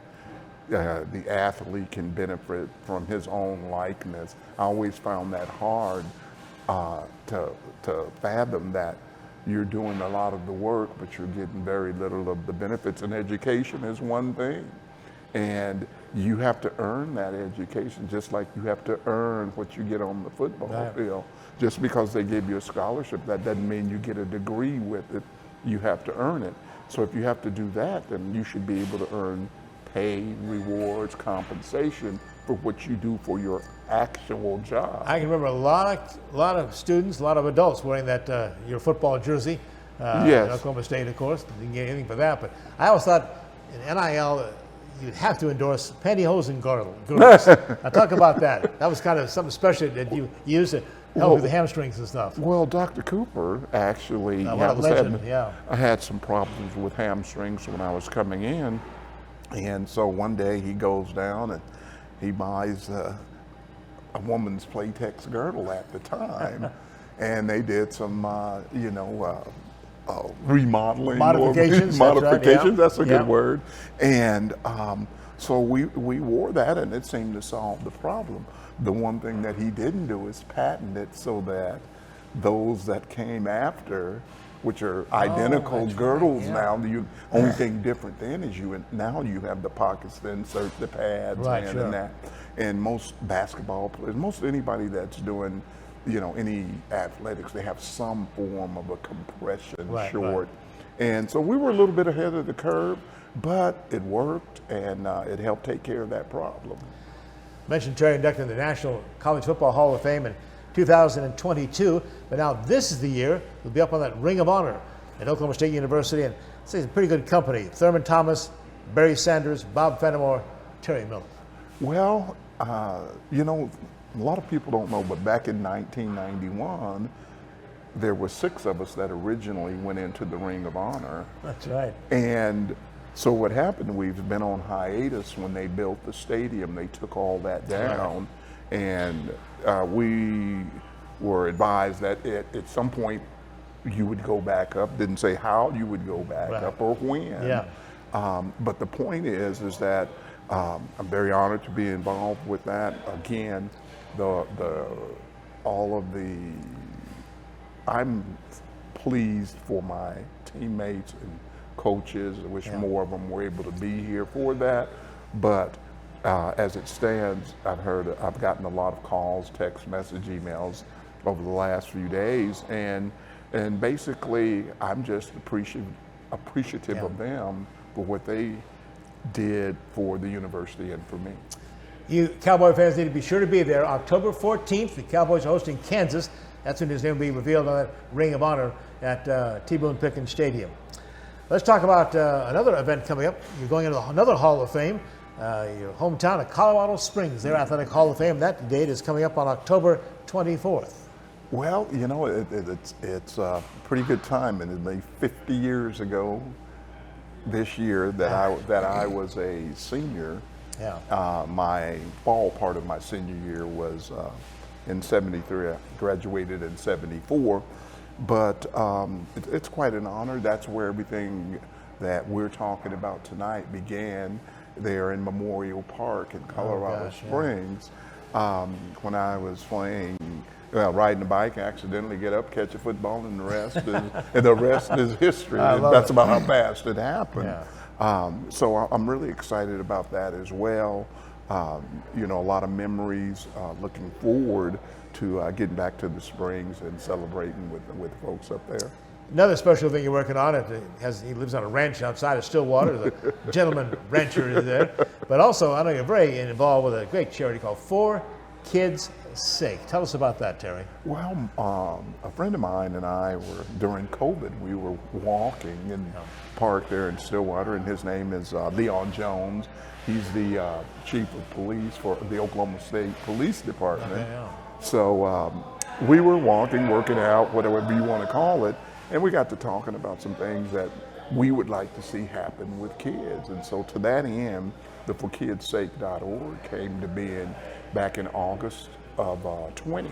the athlete can benefit from his own likeness, I always found that hard to fathom that you're doing a lot of the work, but you're getting very little of the benefits. And education is one thing. And you have to earn that education, just like you have to earn what you get on the football field. Just because they give you a scholarship, that doesn't mean you get a degree with it. You have to earn it. So if you have to do that, then you should be able to earn pay, rewards, compensation for what you do for your actual job. I can remember a lot of students, a lot of adults wearing that your football jersey. In Oklahoma State, of course. Didn't get anything for that, but I always thought in NIL you'd have to endorse pantyhose and girdles. Now talk about that. That was kind of something special that you used to help with the hamstrings and stuff. Well, Dr. Cooper actually I had some problems with hamstrings when I was coming in. And so one day he goes down and he buys a woman's Playtex girdle at the time. And they did some, remodeling. Modifications. That's a good word. And so we wore that, and it seemed to solve the problem. The one thing that he didn't do is patent it so that those that came after, which are identical girdles now, the only thing different then is now you have the pockets to insert the pads and that. And most basketball players, most anybody that's doing any athletics, they have some form of a compression short. And so we were a little bit ahead of the curve, but it worked, and it helped take care of that problem. Mentioned Terry inducted in the National College Football Hall of Fame in 2022, but now this is the year he'll be up on that Ring of Honor at Oklahoma State University, and it's a pretty good company. Thurman Thomas, Barry Sanders, Bob Fenimore, Terry Miller. Well, a lot of people don't know, but back in 1991, there were 6 of us that originally went into the Ring of Honor. That's right. And so what happened, we've been on hiatus. When they built the stadium, they took all that down. And we were advised that at some point you would go back up. Didn't say how you would go back up or when. But the point is that I'm very honored to be involved with that. Again, I'm pleased for my teammates and coaches. I wish more of them were able to be here for that. But as it stands, I've gotten a lot of calls, text message, emails over the last few days, and And basically, I'm just appreciative of them for what they did for the university and for me. You Cowboy fans need to be sure to be there. October 14th, the Cowboys are hosting Kansas. That's when his name will be revealed on that Ring of Honor at T. Boone Pickens Stadium. Let's talk about another event coming up. You're going into another Hall of Fame. Your hometown of Colorado Springs, their Athletic Hall of Fame. That date is coming up on October 24th. Well, you know, it's a pretty good time, and it'll be 50 years ago this year that I was a senior. Yeah. My fall part of my senior year was in 73. I graduated in 74, but it's quite an honor. That's where everything that we're talking about tonight began, there in Memorial Park in Colorado Springs. When I was riding a bike, accidentally get up, catch a football, and the rest is history. That's about how fast it happened. Yeah. So I'm really excited about that as well. You know, a lot of memories, looking forward to getting back to the Springs and celebrating with folks up there. Another special thing you're working on, he lives on a ranch outside of Stillwater. The gentleman rancher is there. But also, I know you're very involved with a great charity called For Kids' Sake. Tell us about that, Terry. Well, a friend of mine and I during COVID, we were walking in the park there in Stillwater, and his name is Leon Jones. He's the chief of police for the Oklahoma State Police Department. Okay, yeah. So we were walking, working out, whatever you want to call it, and we got to talking about some things that we would like to see happen with kids. And so to that end, the forkidssake.org came to being back in August of 20.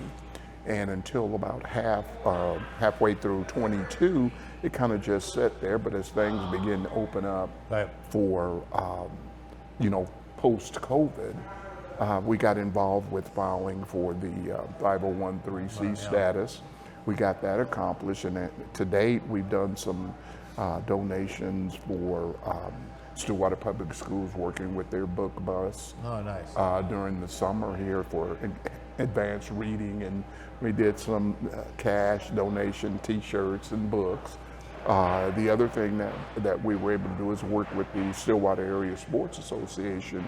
And until about halfway through 22, it kind of just sat there. But as things begin to open up for, post-COVID, we got involved with filing for the 501(c)(3) status. We got that accomplished, and to date, we've done some donations for Stillwater Public Schools, working with their book bus. Oh, nice. During the summer here for advanced reading, and we did some cash donation, T-shirts and books. The other thing that we were able to do is work with the Stillwater Area Sports Association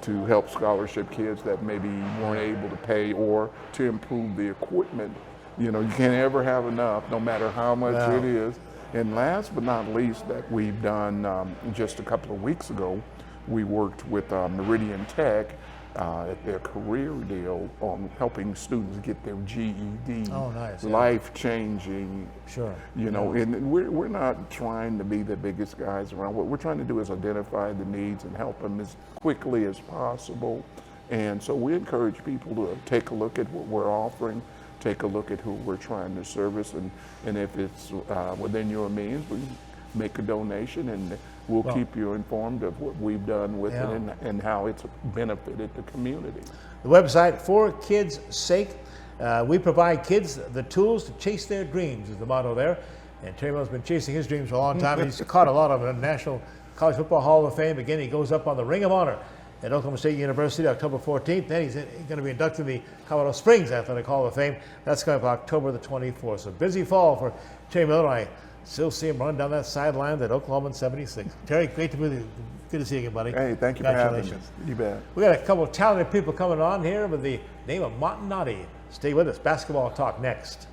to help scholarship kids that maybe weren't able to pay, or to improve the equipment. You know, you can't ever have enough, no matter how much it is. And last but not least, that we've done just a couple of weeks ago, we worked with Meridian Tech at their career deal on helping students get their GED. Oh, nice. Life-changing. Sure. You know, and we're not trying to be the biggest guys around. What we're trying to do is identify the needs and help them as quickly as possible. And so we encourage people to take a look at what we're offering, take a look at who we're trying to service, and if it's within your means, we make a donation, and we'll keep you informed of what we've done with it and how it's benefited the community. The website, For Kids' Sake. We provide kids the tools to chase their dreams is the motto there. And Terry Miller's been chasing his dreams for a long time. He's caught a lot of them in the National College Football Hall of Fame. Again, he goes up on the Ring of Honor at Oklahoma State University October 14th. Then he's going to be inducted in the Colorado Springs Athletic Hall of Fame. That's coming up October the 24th. So busy fall for Terry Miller. I still see him running down that sideline at Oklahoma in 76. Terry, great to be with you. Good to see you again, buddy. Hey, thank you for having me. You bet. We got a couple of talented people coming on here with the name of Montanati. Stay with us. Basketball talk next.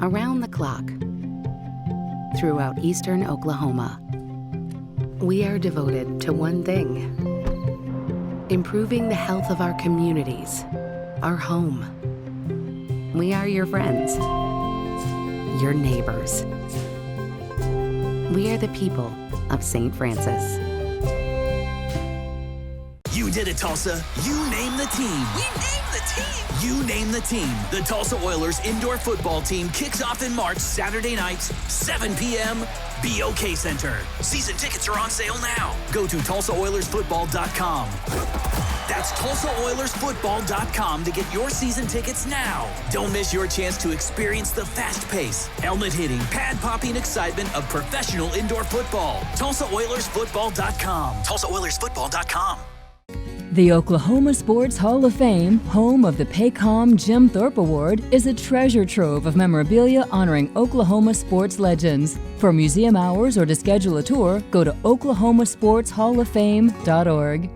Around the clock, throughout eastern Oklahoma, we are devoted to one thing: improving the health of our communities, our home. We are your friends, your neighbors. We are the people of St. Francis. You did it, Tulsa. You name the team. We name the team. You name the team. The Tulsa Oilers indoor football team kicks off in March, Saturday nights, 7 p.m., BOK Center. Season tickets are on sale now. Go to TulsaOilersFootball.com. That's TulsaOilersFootball.com to get your season tickets now. Don't miss your chance to experience the fast pace, helmet-hitting, pad-popping excitement of professional indoor football. TulsaOilersFootball.com. TulsaOilersFootball.com. The Oklahoma Sports Hall of Fame, home of the Paycom Jim Thorpe Award, is a treasure trove of memorabilia honoring Oklahoma sports legends. For museum hours or to schedule a tour, go to oklahomasportshalloffame.org.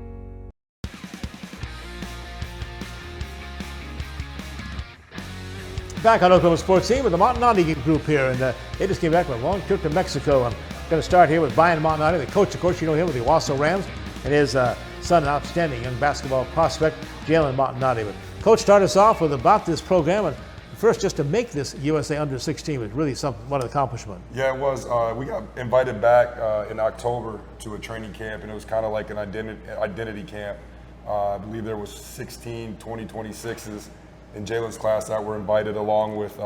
Back on Oklahoma Sports Scene with the Montanati group here, and they just came back from a long trip to Mexico. I'm going to start here with Brian Montanati, the coach. Of course, you know him with the Owasso Rams, and his son, an outstanding young basketball prospect, Jalen Montanati. But Coach, start us off with about this program, and first, just to make this USA Under-16 was really one of the accomplishments. Yeah, it was. We got invited back in October to a training camp, and it was kind of like an identity camp. I believe there was 16 2026s in Jalen's class that were invited, along with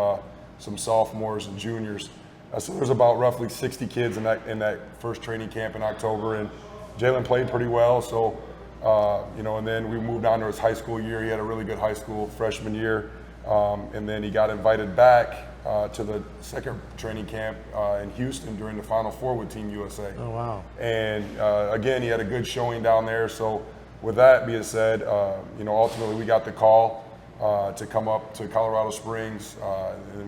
some sophomores and juniors. So there's about roughly 60 kids in that first training camp in October, and Jalen played pretty well. So, and then we moved on to his high school year. He had a really good high school freshman year, and then he got invited back to the second training camp in Houston during the Final Four with Team USA. Oh, wow. And again, he had a good showing down there. So with that being said, ultimately we got the call to come up to Colorado Springs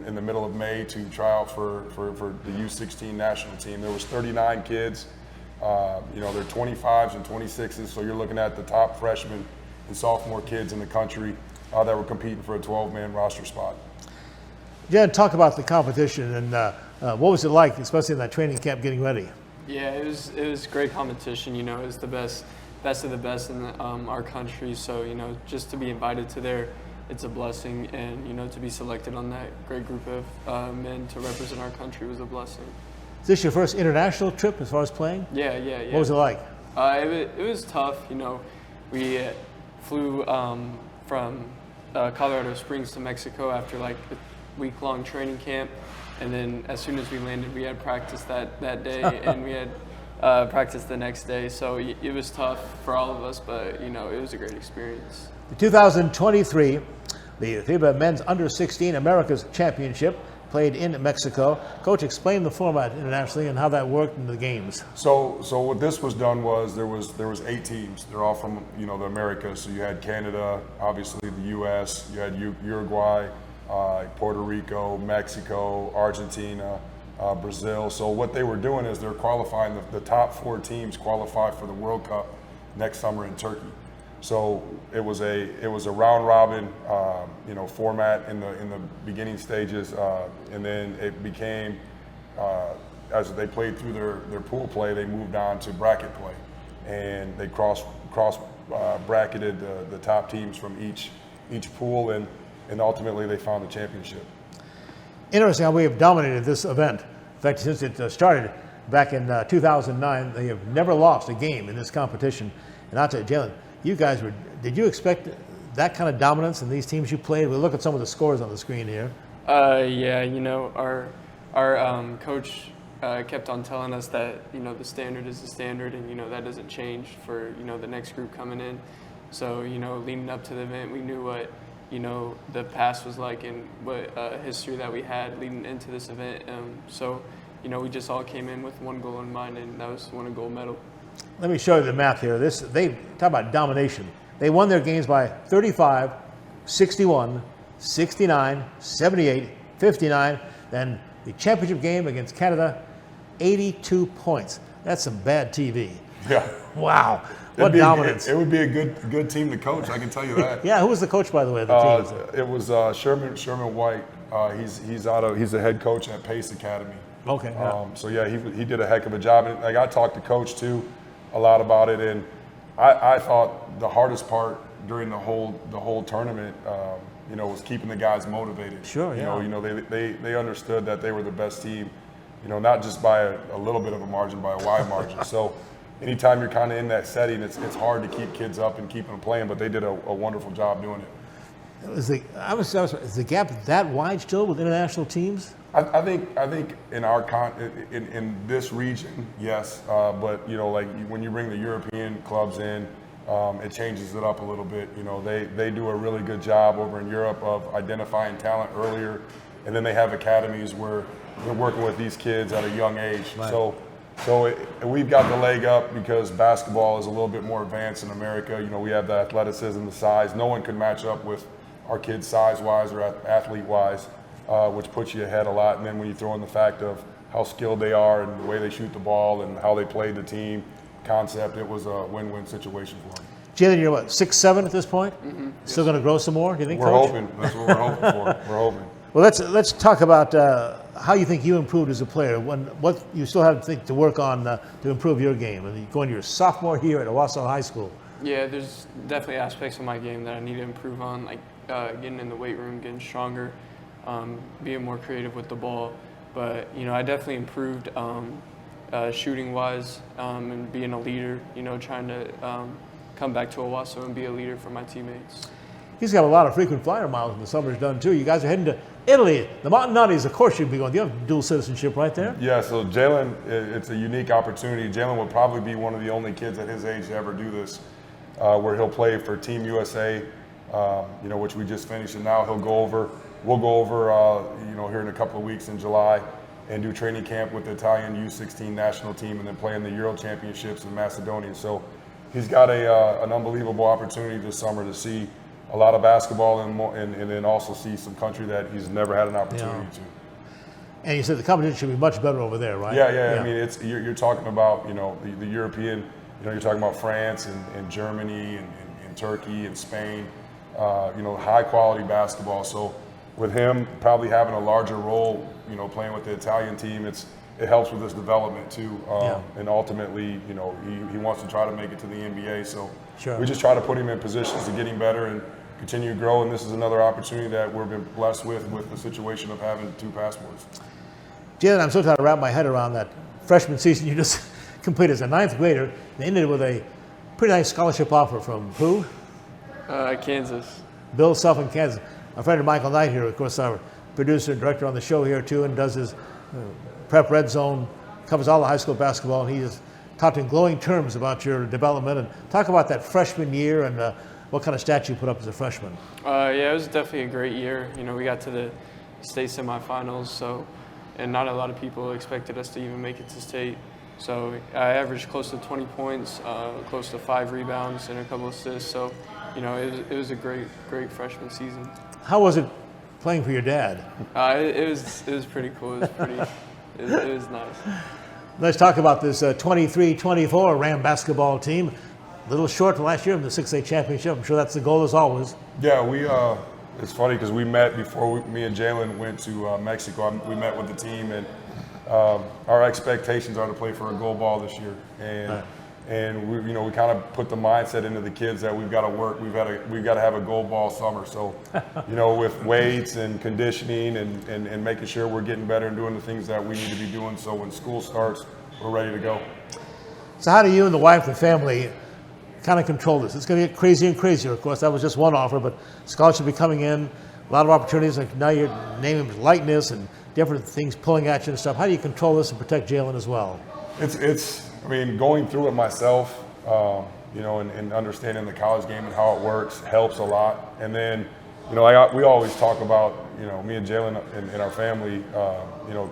in the middle of May to try out for the U16 national team. There was 39 kids. They're 25s and 26s, so you're looking at the top freshmen and sophomore kids in the country that were competing for a 12-man roster spot. Jen, talk about the competition and what was it like, especially in that training camp, getting ready? Yeah, it was great competition. It was the best of the best in our country. So just to be invited to there, it's a blessing, and to be selected on that great group of men to represent our country was a blessing. Is this your first international trip as far as playing? Yeah. What was it like? It was tough. We flew from Colorado Springs to Mexico after like a week-long training camp, and then as soon as we landed, we had practice that day, and we had practice the next day. So it was tough for all of us, but it was a great experience. The 2023, the FIBA Men's Under-16 America's Championship played in Mexico. Coach, explain the format internationally and how that worked in the games. So what this was done was there was 8 teams. They're all from the Americas. So you had Canada, obviously the U.S. You had Uruguay, Puerto Rico, Mexico, Argentina, Brazil. So what they were doing is they're qualifying. The top 4 teams qualify for the World Cup next summer in Turkey. So it was a round robin, format in the beginning stages, and then it became as they played through their pool play, they moved on to bracket play, and they cross bracketed the top teams from each pool, and ultimately they found the championship. Interesting how we have dominated this event. In fact, since it started back in 2009, they have never lost a game in this competition. And I'll tell you, Jalen, you guys did you expect that kind of dominance in these teams you played? We'll look at some of the scores on the screen here. Yeah, our coach kept on telling us that, the standard is the standard, and, that doesn't change for, the next group coming in. So, leading up to the event, we knew what, the past was like and what history that we had leading into this event. So, we just all came in with one goal in mind, and that was to win a gold medal. Let me show you the map here. They talk about domination. They won their games by 35, 61, 69, 78, 59. Then the championship game against Canada, 82 points. That's some bad TV. Yeah. Wow. What dominance. It would be a good team to coach, I can tell you that. Yeah, who was the coach, by the way, of the teams? It was Sherman White. He's the head coach at Pace Academy. Okay. Yeah. So yeah, he did a heck of a job. And I talked to Coach too a lot about it, and I thought the hardest part during the whole tournament, was keeping the guys motivated. Sure. Yeah. They understood that they were the best team, not just by a little bit of a margin, by a wide margin. So anytime you're kind of in that setting, it's hard to keep kids up and keep them playing. But they did a wonderful job doing it. Is the gap that wide still with international teams? I think in our in this region, yes. But like when you bring the European clubs in, it changes it up a little bit. They do a really good job over in Europe of identifying talent earlier, and then they have academies where they're working with these kids at a young age. Right. So So we've got the leg up because basketball is a little bit more advanced in America. We have the athleticism, the size. No one could match up with our kids size-wise or athlete-wise, which puts you ahead a lot. And then when you throw in the fact of how skilled they are and the way they shoot the ball and how they played the team concept, it was a win-win situation for them. Jalen, you're what, 6'7" at this point? Mm-hmm. Still going to grow some more, do you think, We're Coach? hoping. That's what we're hoping for. We're hoping. Well, let's talk about how you think you improved as a player. What you still have to work on to improve your game. And you're going to your sophomore year at Owasso High School. Yeah, there's definitely aspects of my game that I need to improve on, like getting in the weight room, getting stronger, being more creative with the ball. But I definitely improved shooting-wise and being a leader. Trying to come back to Owasso and be a leader for my teammates. He's got a lot of frequent flyer miles in the summer's done too. You guys are heading to Italy. The Montanottis, of course, you'd be going. You have dual citizenship right there. Yeah, so Jalen, it's a unique opportunity. Jalen would probably be one of the only kids at his age to ever do this, where he'll play for Team USA, which we just finished, and now we'll go over, here in a couple of weeks in July and do training camp with the Italian U16 national team and then play in the Euro Championships in Macedonia. So he's got an unbelievable opportunity this summer to see a lot of basketball and then also see some country that he's never had an opportunity to. And you said the competition should be much better over there, right? Yeah. I mean, you're talking about the European. You're talking about France and Germany and Turkey and Spain. High quality basketball. So with him probably having a larger role, playing with the Italian team, it helps with his development too. And ultimately, he wants to try to make it to the NBA. So we just try to put him in positions to getting better and continue to grow. And this is another opportunity that we've been blessed with the situation of having 2 passports. Jalen, I'm so trying to wrap my head around that freshman season you just completed as a 9th grader. They ended with a pretty nice scholarship offer from who? Kansas. Bill Self in Kansas. My friend Michael Knight here, of course, our producer and director on the show here too, and does his Prep Red Zone, covers all the high school basketball, and he just talked in glowing terms about your development. And talk about that freshman year and what kind of stats you put up as a freshman. It was definitely a great year. We got to the state semifinals, and not a lot of people expected us to even make it to state. So I averaged close to 20 points, close to 5 rebounds, and a couple assists. So, it was a great freshman season. How was it playing for your dad? It was pretty cool. It was nice. Let's talk about this 23-24 Ram basketball team. A little short last year in the 6A championship. I'm sure that's the goal as always. Yeah, it's funny because we met before me and Jalen went to Mexico. We met with the team, and our expectations are to play for a gold ball this year. And we kind of put the mindset into the kids that we've got to work. We've got to have a gold ball summer. So, with weights and conditioning and making sure we're getting better and doing the things that we need to be doing. So when school starts, we're ready to go. So how do you and the wife and family kind of control this? It's going to get crazier and crazier. Of course, that was just one offer, but scholarships will be coming in. A lot of opportunities. Like now you're naming lightness and different things pulling at you and stuff. How do you control this and protect Jalen as well? Going through it myself, and understanding the college game and how it works helps a lot. And then, we always talk about, me and Jalen and our family,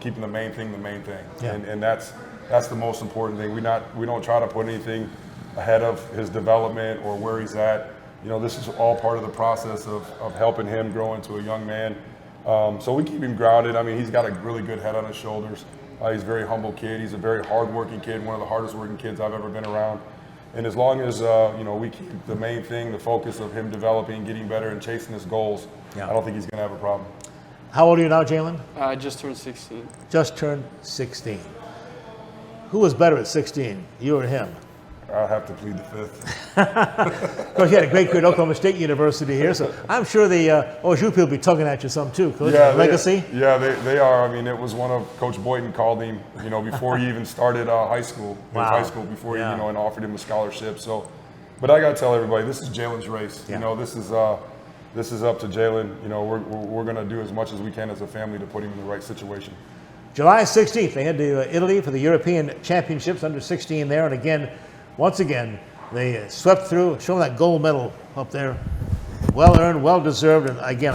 keeping the main thing the main thing. Yeah. And that's the most important thing. We don't try to put anything ahead of his development or where he's at. This is all part of the process of helping him grow into a young man. So we keep him grounded. I mean, he's got a really good head on his shoulders. He's a very humble kid. He's a very hardworking kid, one of the hardest working kids I've ever been around. And as long as, we keep the main thing, the focus of him developing, getting better, and chasing his goals, I don't think he's going to have a problem. How old are you now, Jalen? I just turned 16. Just turned 16. Who was better at 16, you or him? I'll have to plead the fifth. Of course, you had a great career at Oklahoma State University here, so I'm sure the OSU people will be tugging at you some too. Coach, legacy? They are. I mean, it was one of Coach Boynton called him, before he even started high school. Wow. High school before he, and offered him a scholarship. So, but I got to tell everybody, this is Jalen's race. Yeah. This is up to Jalen. We're going to do as much as we can as a family to put him in the right situation. July 16th, they head to Italy for the European Championships under 16 there, and once again, they swept through, showing that gold medal up there. Well earned, well deserved, and again,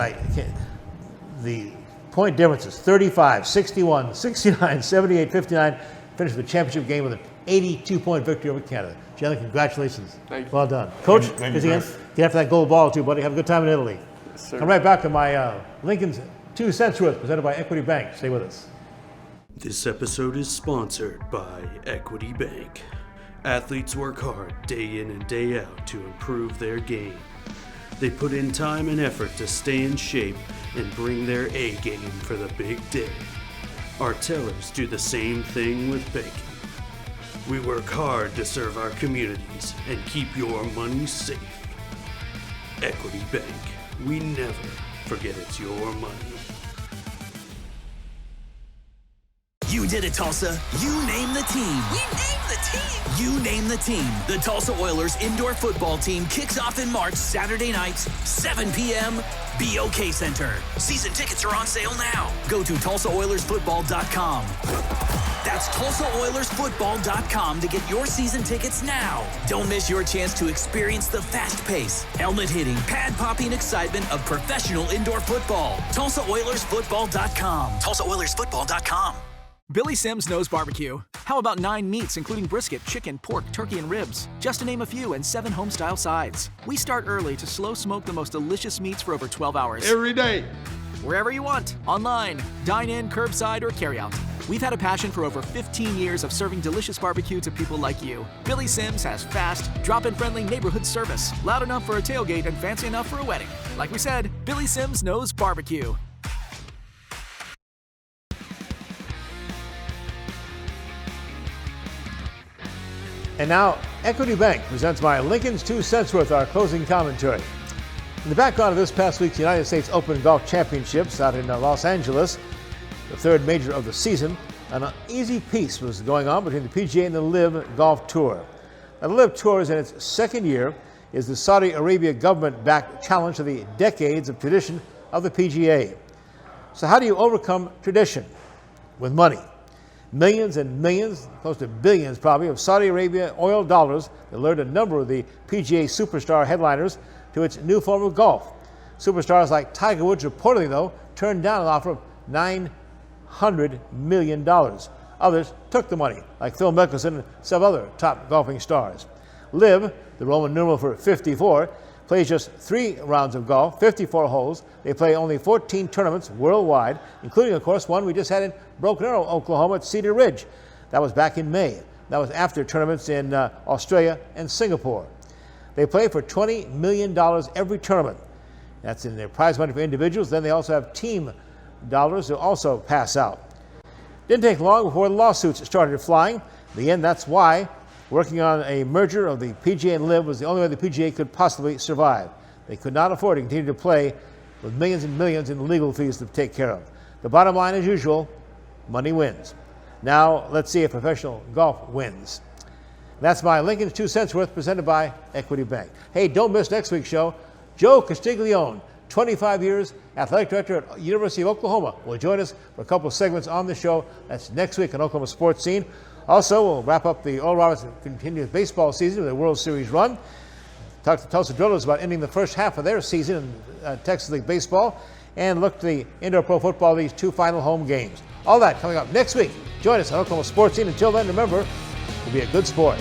the point difference is 35, 61, 69, 78, 59. finished the championship game with an 82-point victory over Canada. Jalen, congratulations. Thank you. Well done. Coach, Thank you, Chris. get after that gold ball too, buddy. Have a good time in Italy. Yes, sir. Come right back to my Lincoln's 2 cents worth, presented by Equity Bank. Stay with us. This episode is sponsored by Equity Bank. Athletes work hard day in and day out to improve their game. They put in time and effort to stay in shape and bring their A game for the big day. Our tellers do the same thing with banking. We work hard to serve our communities and keep your money safe. Equity Bank. We never forget it's your money. You did it, Tulsa. You name the team. We name the team. You name the team. The Tulsa Oilers indoor football team kicks off in March, Saturday nights, 7 p.m., BOK Center. Season tickets are on sale now. Go to TulsaOilersFootball.com. That's TulsaOilersFootball.com to get your season tickets now. Don't miss your chance to experience the fast pace, helmet-hitting, pad-popping excitement of professional indoor football. TulsaOilersFootball.com. TulsaOilersFootball.com. Billy Sims knows barbecue. How about 9 meats, including brisket, chicken, pork, turkey, and ribs? Just to name a few, and 7 home-style sides. We start early to slow smoke the most delicious meats for over 12 hours. Every day. Wherever you want, online, dine in, curbside, or carry out. We've had a passion for over 15 years of serving delicious barbecue to people like you. Billy Sims has fast, drop-in friendly neighborhood service, loud enough for a tailgate and fancy enough for a wedding. Like we said, Billy Sims knows barbecue. And now, Equity Bank presents my Lincoln's 2 cents worth, our closing commentary. In the background of this past week's United States Open Golf Championships out in Los Angeles, the third major of the season, an uneasy peace was going on between the PGA and the LIV Golf Tour. Now, the LIV Tour is in its second year, is the Saudi Arabia government-backed challenge to the decades of tradition of the PGA. So how do you overcome tradition? With money. Millions and millions, close to billions probably, of Saudi Arabia oil dollars that lured a number of the PGA superstar headliners to its new form of golf. Superstars like Tiger Woods reportedly, though, turned down an offer of $900 million. Others took the money, like Phil Mickelson and some other top golfing stars. LIV, the Roman numeral for 54, plays just 3 rounds of golf, 54 holes. They play only 14 tournaments worldwide, including, of course, one we just had in Broken Arrow, Oklahoma at Cedar Ridge. That was back in May. That was after tournaments in Australia and Singapore. They play for $20 million every tournament. That's in their prize money for individuals. Then they also have team dollars to also pass out. Didn't take long before the lawsuits started flying. In the end, that's why working on a merger of the PGA and LIV was the only way the PGA could possibly survive. They could not afford to continue to play with millions and millions in legal fees to take care of. The bottom line, as usual, money wins. Now, let's see if professional golf wins. That's my Lincoln's 2 cents worth, presented by Equity Bank. Hey, don't miss next week's show. Joe Castiglione, 25 years, athletic director at University of Oklahoma, will join us for a couple of segments on the show. That's next week on Oklahoma Sports Scene. Also, we'll wrap up the Oral Roberts continuous baseball season with a World Series run. Talk to Tulsa Drillers about ending the first half of their season in Texas League Baseball, and look to the Indoor Pro Football League's 2 final home games. All that coming up next week. Join us on Oklahoma Sports Scene. Until then, remember to be a good sport.